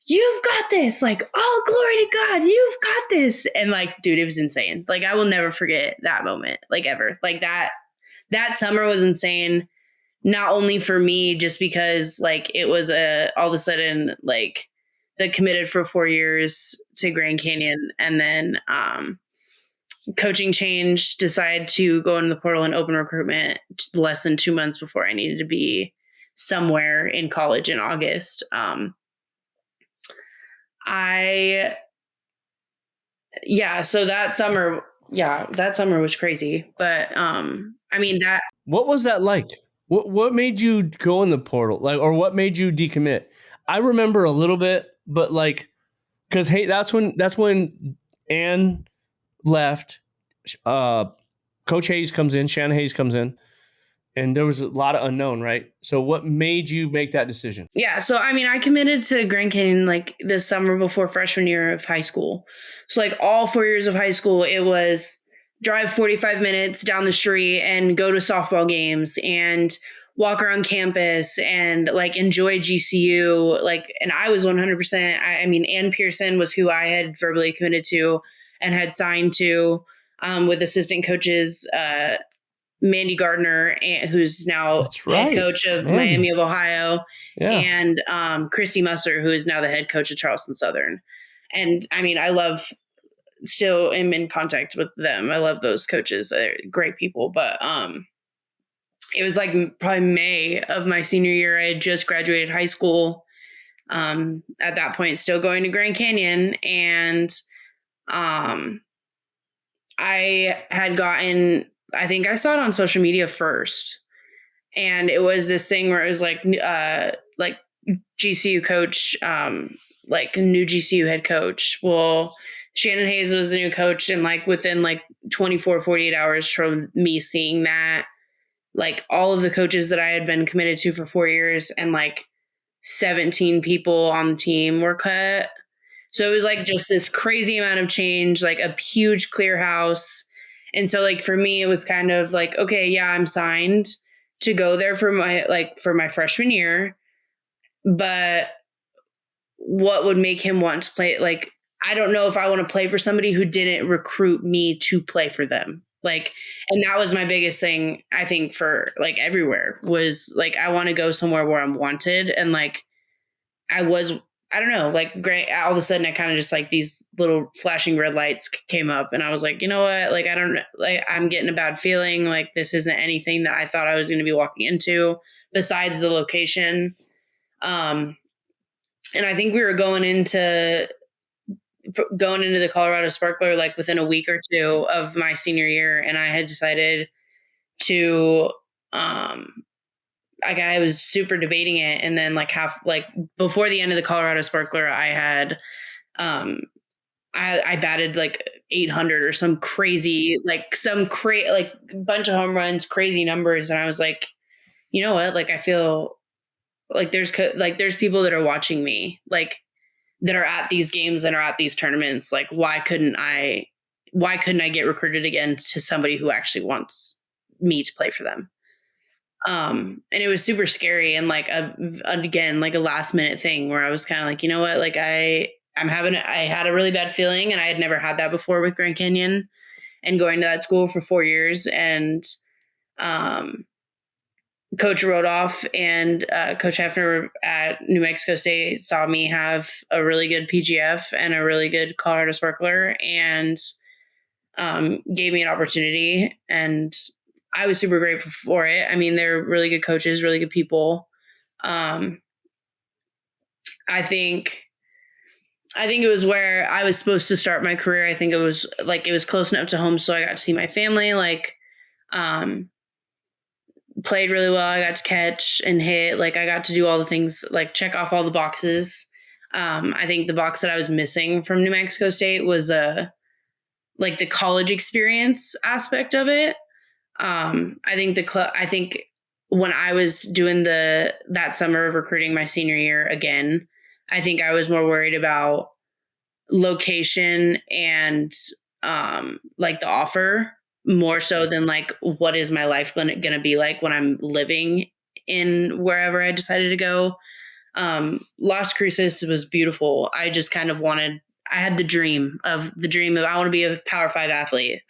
"You've got this." Like, "Oh, glory to God, you've got this." And like, dude, it was insane. Like, I will never forget that moment, like ever. Like that summer was insane. Not only for me, just because like it was all of a sudden like the committed for 4 years to Grand Canyon, and then coaching change, decided to go into the portal and open recruitment less than 2 months before I needed to be somewhere in college in August. So that summer was crazy. But I mean that. What was that like? What made you go in the portal? Like, or what made you decommit? I remember a little bit, but like, because hey, that's when Ann left. Coach Hayes comes in, Shannon Hayes comes in, and there was a lot of unknown, right? So what made you make that decision? Yeah, so I mean, I committed to Grand Canyon like this summer before freshman year of high school. So like all 4 years of high school, it was drive 45 minutes down the street and go to softball games and walk around campus and like enjoy GCU. Like, and I was 100%. I mean, Ann Pearson was who I had verbally committed to and had signed to with assistant coaches, Mandy Gardner, who's now head coach of Miami of Ohio, and Christy Musser, who is now the head coach of Charleston Southern. And I mean, still am in contact with them. I love those coaches. They're great people. But it was like probably May of my senior year. I had just graduated high school. At that point, still going to Grand Canyon. And I had gotten, I think I saw it on social media first. And it was this thing where it was like GCU coach, like new GCU head coach. Well, Shannon Hayes was the new coach, and like within like 24, 48 hours from me seeing that, like all of the coaches that I had been committed to for 4 years and like 17 people on the team were cut. So it was like just this crazy amount of change, like a huge clear house. And so like for me, it was kind of like, okay, yeah, I'm signed to go there for my freshman year, but what would make him want to play? Like, I don't know if I want to play for somebody who didn't recruit me to play for them. Like, and that was my biggest thing, I think, for like everywhere was like, I want to go somewhere where I'm wanted. And like, I don't know, like great. All of a sudden I kind of just like these little flashing red lights came up and I was like, you know what? Like, I'm getting a bad feeling. Like this isn't anything that I thought I was going to be walking into besides the location. And I think we were going into the Colorado Sparkler like within a week or two of my senior year, and I had decided to I was super debating it, and then like before the end of the Colorado Sparkler, I had I batted like 800 or some crazy like bunch of home runs, crazy numbers, and I was like, you know what, like I feel like there's people that are watching me, like that are at these games and are at these tournaments. Like, why couldn't I get recruited again to somebody who actually wants me to play for them? And it was super scary. And like, again, like a last minute thing where I was kind of like, you know what, like I had a really bad feeling, and I had never had that before with Grand Canyon and going to that school for 4 years. And, Coach Rodoff and Coach Hefner at New Mexico State saw me have a really good PGF and a really good Colorado Sparkler, and gave me an opportunity. And I was super grateful for it. I mean, they're really good coaches, really good people. I think it was where I was supposed to start my career. I think it was close enough to home, so I got to see my family. Like, played really well. I got to catch and hit. Like I got to do all the things, like check off all the boxes. I think the box that I was missing from New Mexico State was like the college experience aspect of it. I think I think when I was doing that summer of recruiting my senior year again, I think I was more worried about location and like the offer more so than like what is my life going to be like when I'm living in wherever I decided to go. Las Cruces was beautiful. I just kind of I had the dream of I want to be a Power 5 athlete.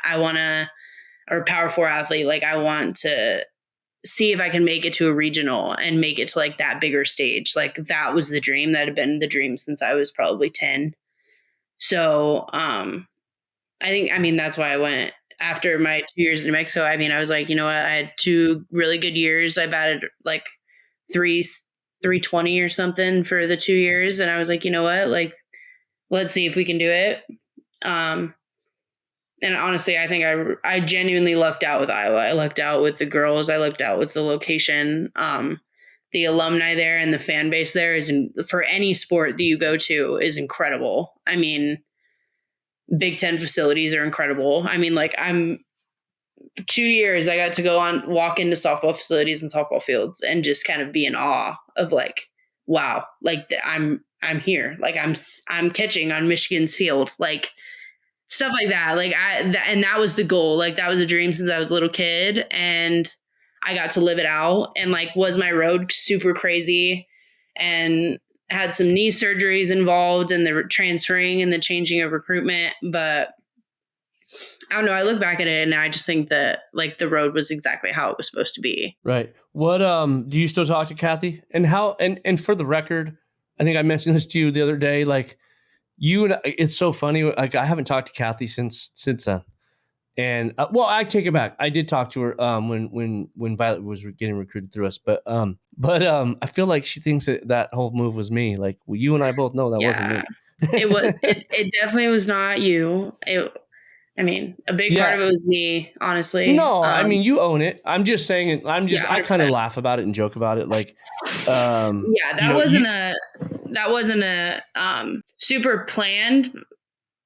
Or Power 4 athlete. Like I want to see if I can make it to a regional and make it to like that bigger stage. Like that was the dream. That had been the dream since I was probably 10. So, I mean, that's why I went after my 2 years in New Mexico. I mean, I was like, you know what? I had 2 really good years. I batted like 320 or something for the 2 years. And I was like, you know what? Like, let's see if we can do it. And honestly, I think I genuinely lucked out with Iowa. I lucked out with the girls. I lucked out with the location. The alumni there and the fan base there for any sport that you go to is incredible. I mean, Big Ten facilities are incredible. I mean, like 2 years, I got to walk into softball facilities and softball fields and just kind of be in awe of like, wow, like I'm here. Like I'm catching on Michigan's field. Like, stuff like that. Like and that was the goal. Like that was a dream since I was a little kid, and I got to live it out. And like, was my road super crazy and had some knee surgeries involved and the transferring and the changing of recruitment. But I don't know. I look back at it and I just think that like the road was exactly how it was supposed to be. Right. What, do you still talk to Kathy? And how, and for the record, I think I mentioned this to you the other day, like, it's so funny. Like I haven't talked to Kathy since then, and well, I take it back. I did talk to her when Violet was getting recruited through us, but I feel like she thinks that whole move was me. Like, well, you and I both know that wasn't me. It definitely was not you. I mean, a big part of it was me, honestly. No, I mean, you own it. I'm just saying it. I kind of laugh about it and joke about it. Like, that wasn't a super planned,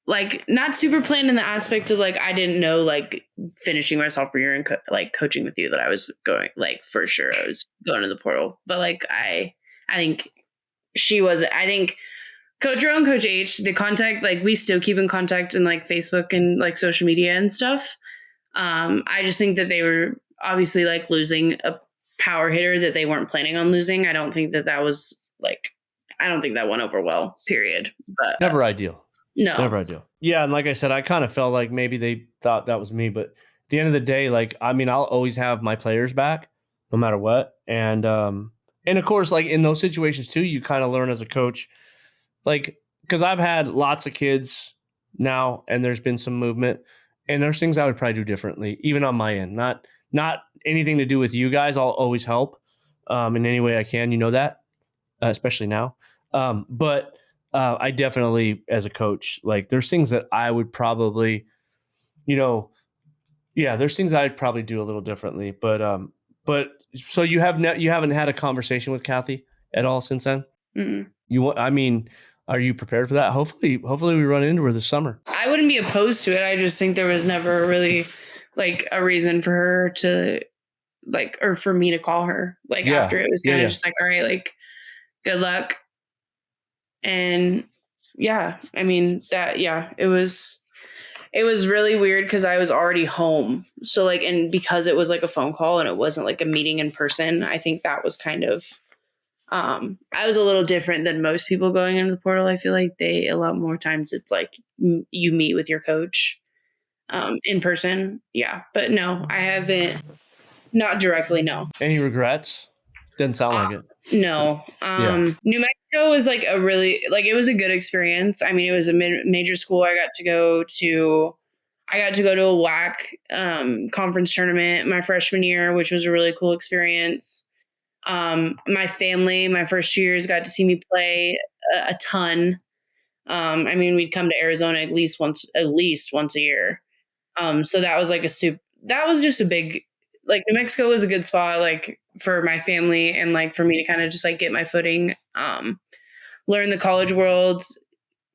like not super planned in the aspect of like, I didn't know like finishing my sophomore year and like coaching with you that I was going, like for sure I was going to the portal. But like, I think Coach Rowe and Coach H, the contact, like we still keep in contact in like Facebook and like social media and stuff. I just think that they were obviously like losing a power hitter that they weren't planning on losing. I don't think that was like, I don't think that went over well, period. But never ideal. No. Never ideal. Yeah. And like I said, I kind of felt like maybe they thought that was me, but at the end of the day, like, I mean, I'll always have my players back no matter what. And of course, like in those situations too, you kind of learn as a coach, like, because I've had lots of kids now and there's been some movement and there's things I would probably do differently, even on my end, not anything to do with you guys. I'll always help in any way I can, you know that, especially now. But I definitely, as a coach, like there's things that I would probably, there's things I'd probably do a little differently. But so you haven't had a conversation with Kathy at all since then? Mm-mm. Are you prepared for that? Hopefully we run into her this summer. I wouldn't be opposed to it. I just think there was never really like a reason for her to like, or for me to call her like after it was kind of just like, all right, like good luck. And I mean it was really weird because I was already home. So like, and because it was like a phone call and it wasn't like a meeting in person, I think that was kind of, I was a little different than most people going into the portal. I feel like a lot more times it's like you meet with your coach in person. Yeah. But no, I haven't, not directly. No. Any regrets? Didn't sound like it. No. New Mexico was like it was a good experience. I mean, it was a major school. I got to go to a WAC conference tournament my freshman year, which was a really cool experience. My family, my first 2 years got to see me play a ton. I mean, we'd come to Arizona at least once a year. So that was like that was just a big like New Mexico was a good spot, like for my family and like for me to kind of just like get my footing, learn the college world,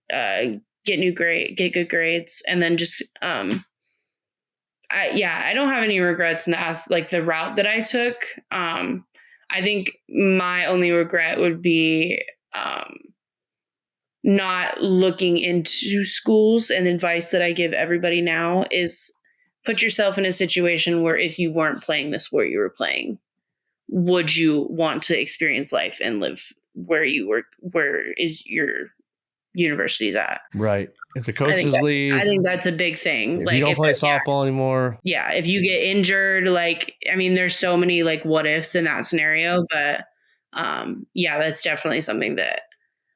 get good grades, and then just I don't have any regrets in the route that I took. I think my only regret would be not looking into schools, and advice that I give everybody now is put yourself in a situation where if you weren't playing the sport you were playing, would you want to experience life and live where is your university's at? Right. If the coaches leave, I think that's a big thing. if like you don't play yeah, softball anymore. yeah, if you get injured, like, I mean, there's so many like what ifs in that scenario, but yeah, that's definitely something that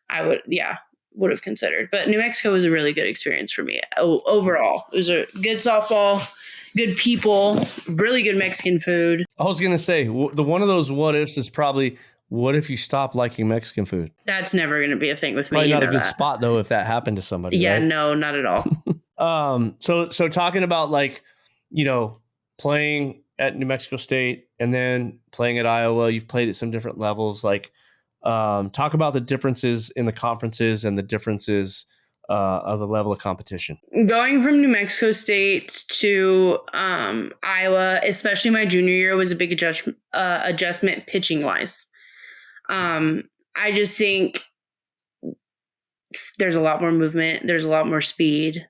I would have considered. But New Mexico was a really good experience for me. Overall, it was a good softball, good people, really good Mexican food. I was going to say, the one of those what ifs is probably, what if you stop liking Mexican food? That's never going to be a thing with me. Probably not a good spot, though, if that happened to somebody. Yeah, right? No, not at all. So talking about like, playing at New Mexico State and then playing at Iowa, you've played at some different levels. Like, talk about the differences in the conferences and the differences of the level of competition. Going from New Mexico State to Iowa, especially my junior year, was a big adjustment pitching wise. I just think there's a lot more movement. There's a lot more speed.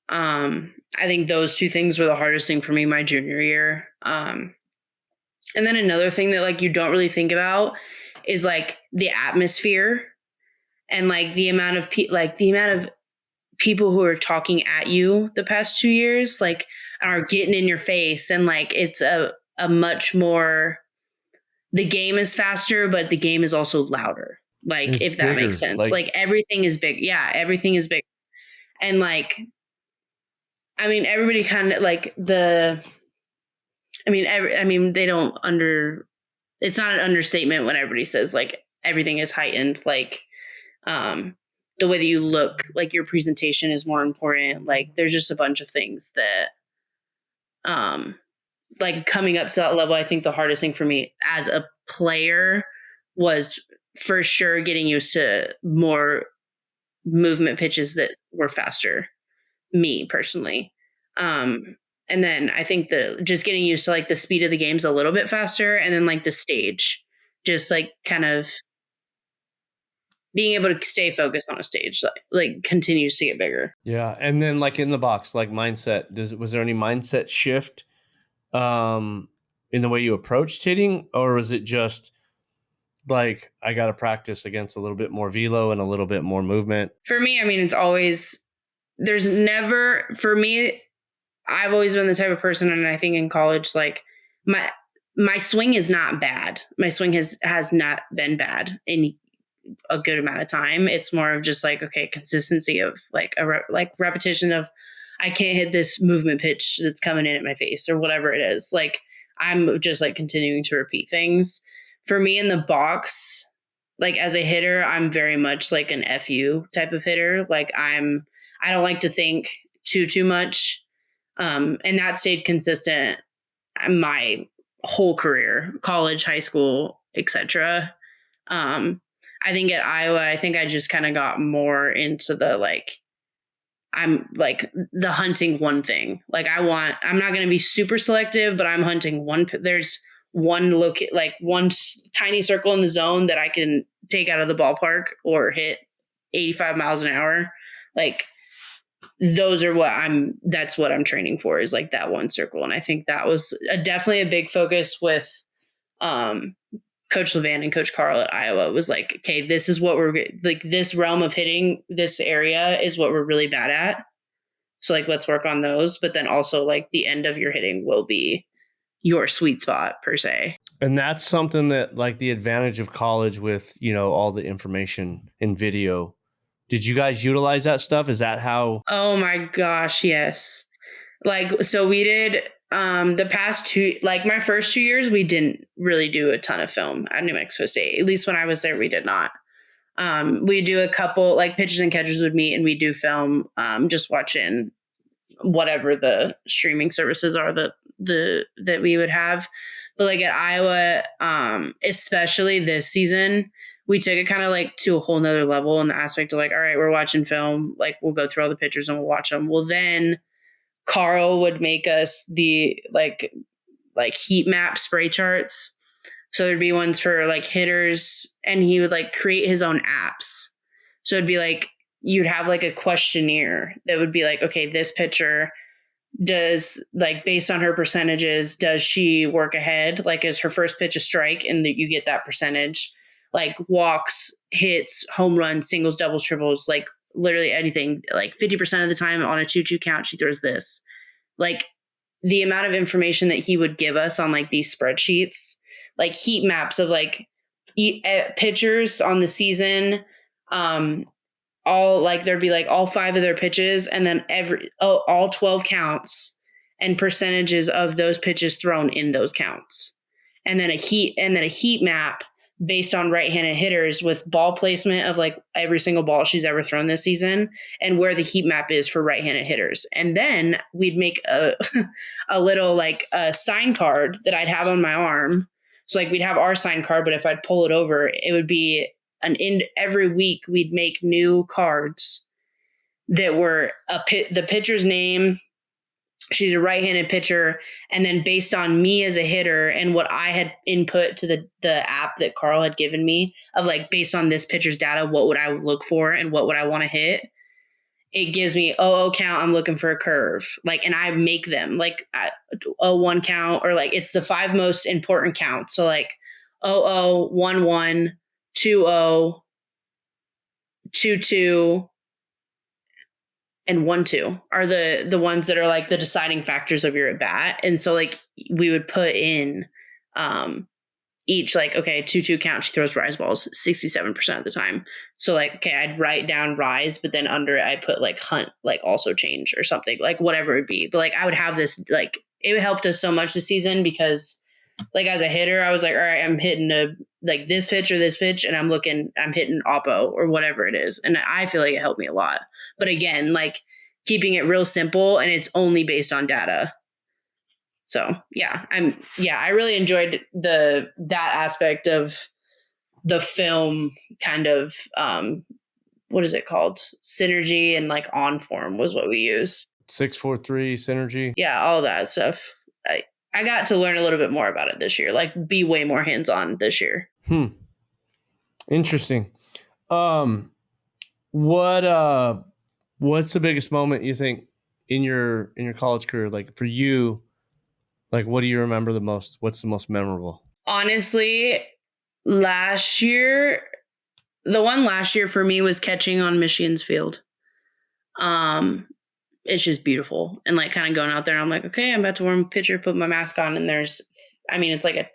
I think those two things were the hardest thing for me my junior year. And then another thing that like you don't really think about is like the atmosphere and like the amount of people who are talking at you the past 2 years, like are getting in your face, and like it's a much more. The game is faster, but the game is also louder. Like, it's if that bigger. makes sense. Like everything is big. Yeah, everything is big. And like, I mean, everybody kind of like they don't it's not an understatement when everybody says like everything is heightened. Like, the way that you look, like your presentation is more important. Like there's just a bunch of things that, like coming up to that level, I think the hardest thing for me as a player was for sure getting used to more movement pitches that were faster, me personally. And then I think just getting used to like the speed of the game's a little bit faster, and then like the stage, just like kind of being able to stay focused on a stage, like continues to get bigger. Yeah. And then like in the box, like mindset, was there any mindset shift in the way you approached hitting, or was it just like, I got to practice against a little bit more velo and a little bit more movement? For me, I mean, it's always, there's never, for me, I've always been the type of person, and I think in college, like my swing is not bad. My swing has not been bad in a good amount of time. It's more of just like, okay, consistency of like repetition of, I can't hit this movement pitch that's coming in at my face or whatever it is. Like, I'm just like continuing to repeat things. For me in the box, like as a hitter, I'm very much like an FU type of hitter. Like I don't like to think too much. And that stayed consistent my whole career, college, high school, etc. I think at Iowa, I think I just kind of got more into the like, I'm like the hunting one thing. Like I'm not going to be super selective, but I'm hunting there's one like one tiny circle in the zone that I can take out of the ballpark or hit 85 miles an hour. Like those are that's what I'm training for, is like that one circle. And I think that was definitely a big focus with, Coach Levan and Coach Carl at Iowa. Was like, okay, this is what we're like, this realm of hitting, this area is what we're really bad at. So like, let's work on those. But then also like the end of your hitting will be your sweet spot per se. And that's something that like the advantage of college with, all the information in video. Did you guys utilize that stuff? Is that how? Oh my gosh. Yes. Like, so we did, the past my first 2 years, we didn't really do a ton of film at New Mexico State. At least when I was there, we did not. We do a couple, like pitchers and catchers would meet and we do film, just watching whatever the streaming services are that that we would have. But like at Iowa, especially this season, we took it kind of like to a whole nother level in the aspect of like, all right, we're watching film, like we'll go through all the pictures and we'll watch them. Well, then Carl would make us the like heat map spray charts. So there'd be ones for like hitters, and he would like create his own apps. So it'd be like, you'd have like a questionnaire that would be like, okay, this pitcher does, like, based on her percentages, does she work ahead? Like, is her first pitch a strike? And you get that percentage. Like walks, hits, home runs, singles, doubles, triples, like literally anything. Like 50% of the time on a 2-2 count, she throws this. Like the amount of information that he would give us on like these spreadsheets, like heat maps of like pitchers on the season, all like there'd be like all 5 of their pitches, and then all 12 counts and percentages of those pitches thrown in those counts, and then a heat map based on right-handed hitters with ball placement of like every single ball she's ever thrown this season and where the heat map is for right-handed hitters. And then we'd make a little like a sign card that I'd have on my arm. So like we'd have our sign card, but if I'd pull it over, it would be every week we'd make new cards that were the pitcher's name. She's a right-handed pitcher. And then based on me as a hitter and what I had input to the app that Carl had given me of like, based on this pitcher's data, what would I look for and what would I want to hit? It gives me 0-0 count. I'm looking for a curve. Like, and I make them like 0-1 count, or like it's the 5 most important counts. So like 0-0, 1-1, 2-0, 2-2, and 1-2 are the ones that are like the deciding factors of your at bat. And so like we would put in each like, okay, 2-2 count, she throws rise balls 67% of the time. So like, okay, I'd write down rise, but then under it I'd put like hunt, like also change or something, like whatever it would be. But like I would have this, like it helped us so much this season because like as a hitter, I was like, all right, I'm hitting like this pitch or this pitch, and I'm hitting oppo or whatever it is. And I feel like it helped me a lot. But again, like keeping it real simple, and it's only based on data. So I really enjoyed that aspect of the film kind of, what is it called? Synergy and like on form was what we use. 643 synergy. Yeah, all that stuff. I got to learn a little bit more about it this year, like be way more hands-on this year. Interesting. What's the biggest moment you think in your college career? Like for you, like what do you remember the most? What's the most memorable? Honestly, last year for me was catching on Michigan's field. It's just beautiful. And like kind of going out there and I'm like, okay, I'm about to warm a pitcher, put my mask on, and it's like a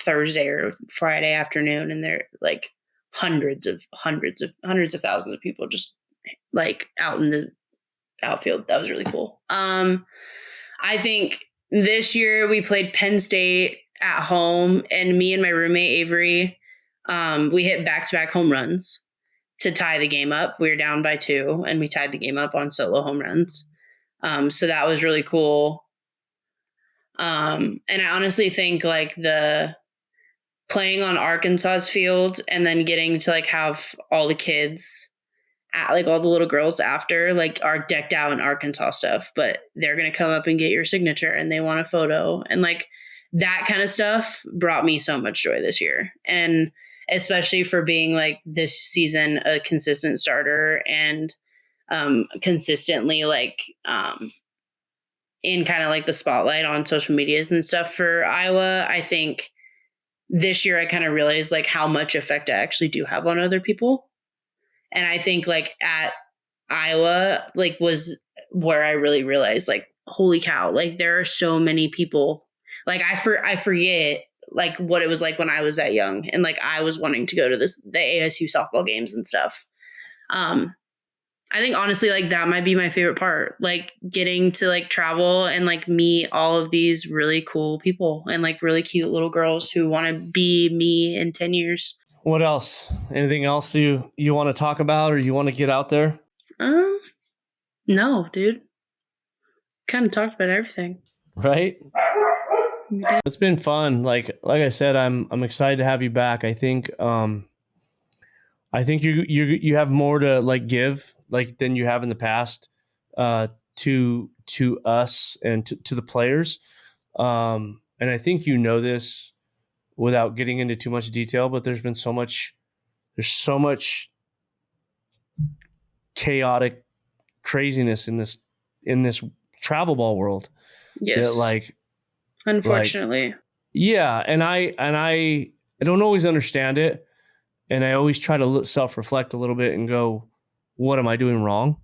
Thursday or Friday afternoon, and there like hundreds of thousands of people just like out in the outfield. That was really cool. I think this year we played Penn State at home, and me and my roommate Avery, we hit back-to-back home runs to tie the game up. We were down by 2, and we tied the game up on solo home runs. So that was really cool. And I honestly think like the playing on Arkansas's field and then getting to like have all the kids like all the little girls after like are decked out in Arkansas stuff, but they're going to come up and get your signature and they want a photo, and like that kind of stuff brought me so much joy this year. And especially for being like this season, a consistent starter and consistently like in kind of like the spotlight on social medias and stuff for Iowa. I think this year I kind of realized like how much effect I actually do have on other people. And I think like at Iowa, like was where I really realized like, holy cow, like there are so many people. Like I forget like what it was like when I was that young and like I was wanting to go to the ASU softball games and stuff. I think honestly, like that might be my favorite part, like getting to like travel and like meet all of these really cool people and like really cute little girls who want to be me in 10 years. What else? Anything else you want to talk about or you want to get out there? No, dude. Kind of talked about everything. Right? It's been fun. Like I said, I'm excited to have you back. I think you have more to like give like than you have in the past to us and to the players. And I think you know this without getting into too much detail, but there's so much chaotic craziness in this travel ball world. Yes. That like unfortunately. Yeah, and I don't always understand it, and I always try to self-reflect a little bit and go, what am I doing wrong?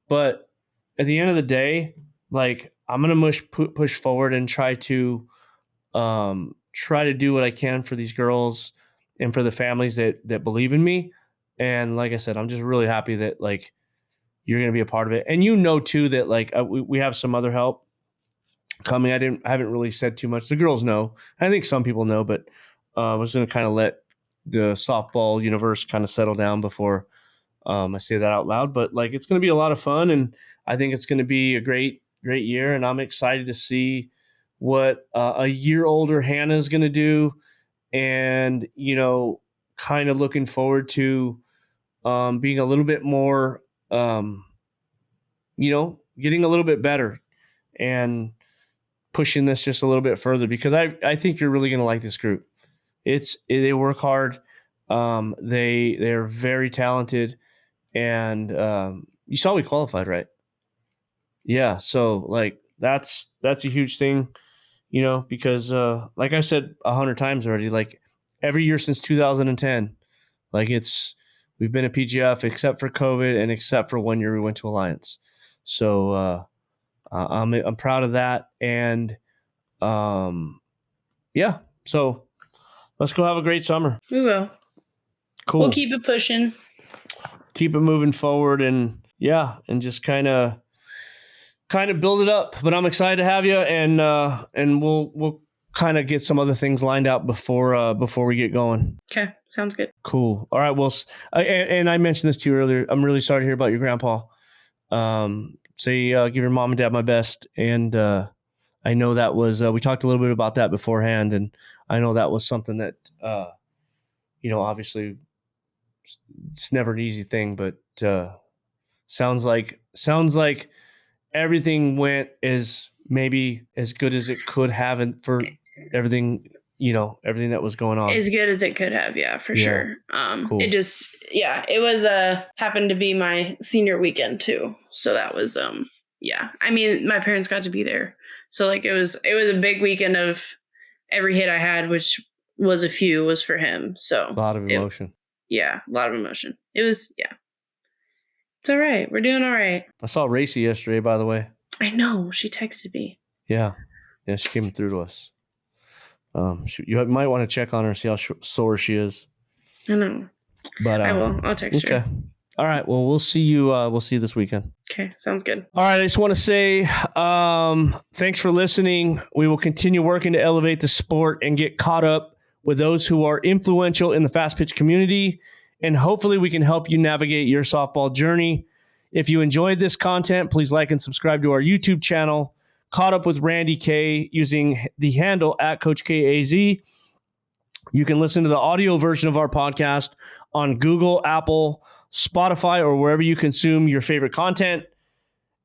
But at the end of the day, like I'm gonna push forward and try to do what I can for these girls and for the families that believe in me. And like I said, I'm just really happy that like you're gonna be a part of it, and you know too that like we have some other help coming. I haven't really said too much. The girls know. I think some people know, but I was going to kind of let the softball universe kind of settle down before I say that out loud. But like, it's going to be a lot of fun, and I think it's going to be a great year. And I'm excited to see what a year older Hannah is going to do, and kind of looking forward to being a little bit more, getting a little bit better and pushing this just a little bit further, because I think you're really going to like this group. They work hard. They're very talented, and you saw we qualified, right? Yeah. So like that's a huge thing, because like I said 100 times already, like every year since 2010, like we've been a PGF except for COVID and except for 1 year we went to Alliance. So I'm proud of that. And yeah, so let's go have a great summer. We will. Cool. We'll keep it pushing. Keep it moving forward, and and just kind of build it up. But I'm excited to have you, and we'll kind of get some other things lined out before we get going. Okay, sounds good. Cool. All right. Well, and I mentioned this to you earlier. I'm really sorry to hear about your grandpa. Say give your mom and dad my best, and I know that was we talked a little bit about that beforehand, and I know that was something that obviously it's never an easy thing, but sounds like everything went maybe as good as it could have, and for everything that was going on, as good as it could have. Yeah, for sure. Cool. It just it was happened to be my senior weekend too, so that was I mean, my parents got to be there, so like it was a big weekend of every hit I had, which was a few, was for him. So a lot of emotion. A lot of emotion. It was it's all right. We're doing all right. I saw Racy yesterday, by the way. I know, she texted me. Yeah, she came through to us. You might want to check on her, see how sore she is. I know, but I will. I'll text her. All right. Well, we'll see you. We'll see you this weekend. Okay, sounds good. All right. I just want to say thanks for listening. We will continue working to elevate the sport and get caught up with those who are influential in the fast pitch community, and hopefully we can help you navigate your softball journey. If you enjoyed this content, please like and subscribe to our YouTube channel, Caught Up with Randy Kaye, using the handle @CoachKAZ. You can listen to the audio version of our podcast on Google, Apple, Spotify, or wherever you consume your favorite content.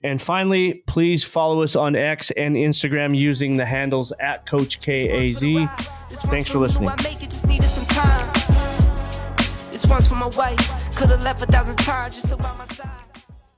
And finally, please follow us on X and Instagram using the handles @CoachKAZ. Thanks for listening. This one's for my wife. Could have left 1,000 times just about my side.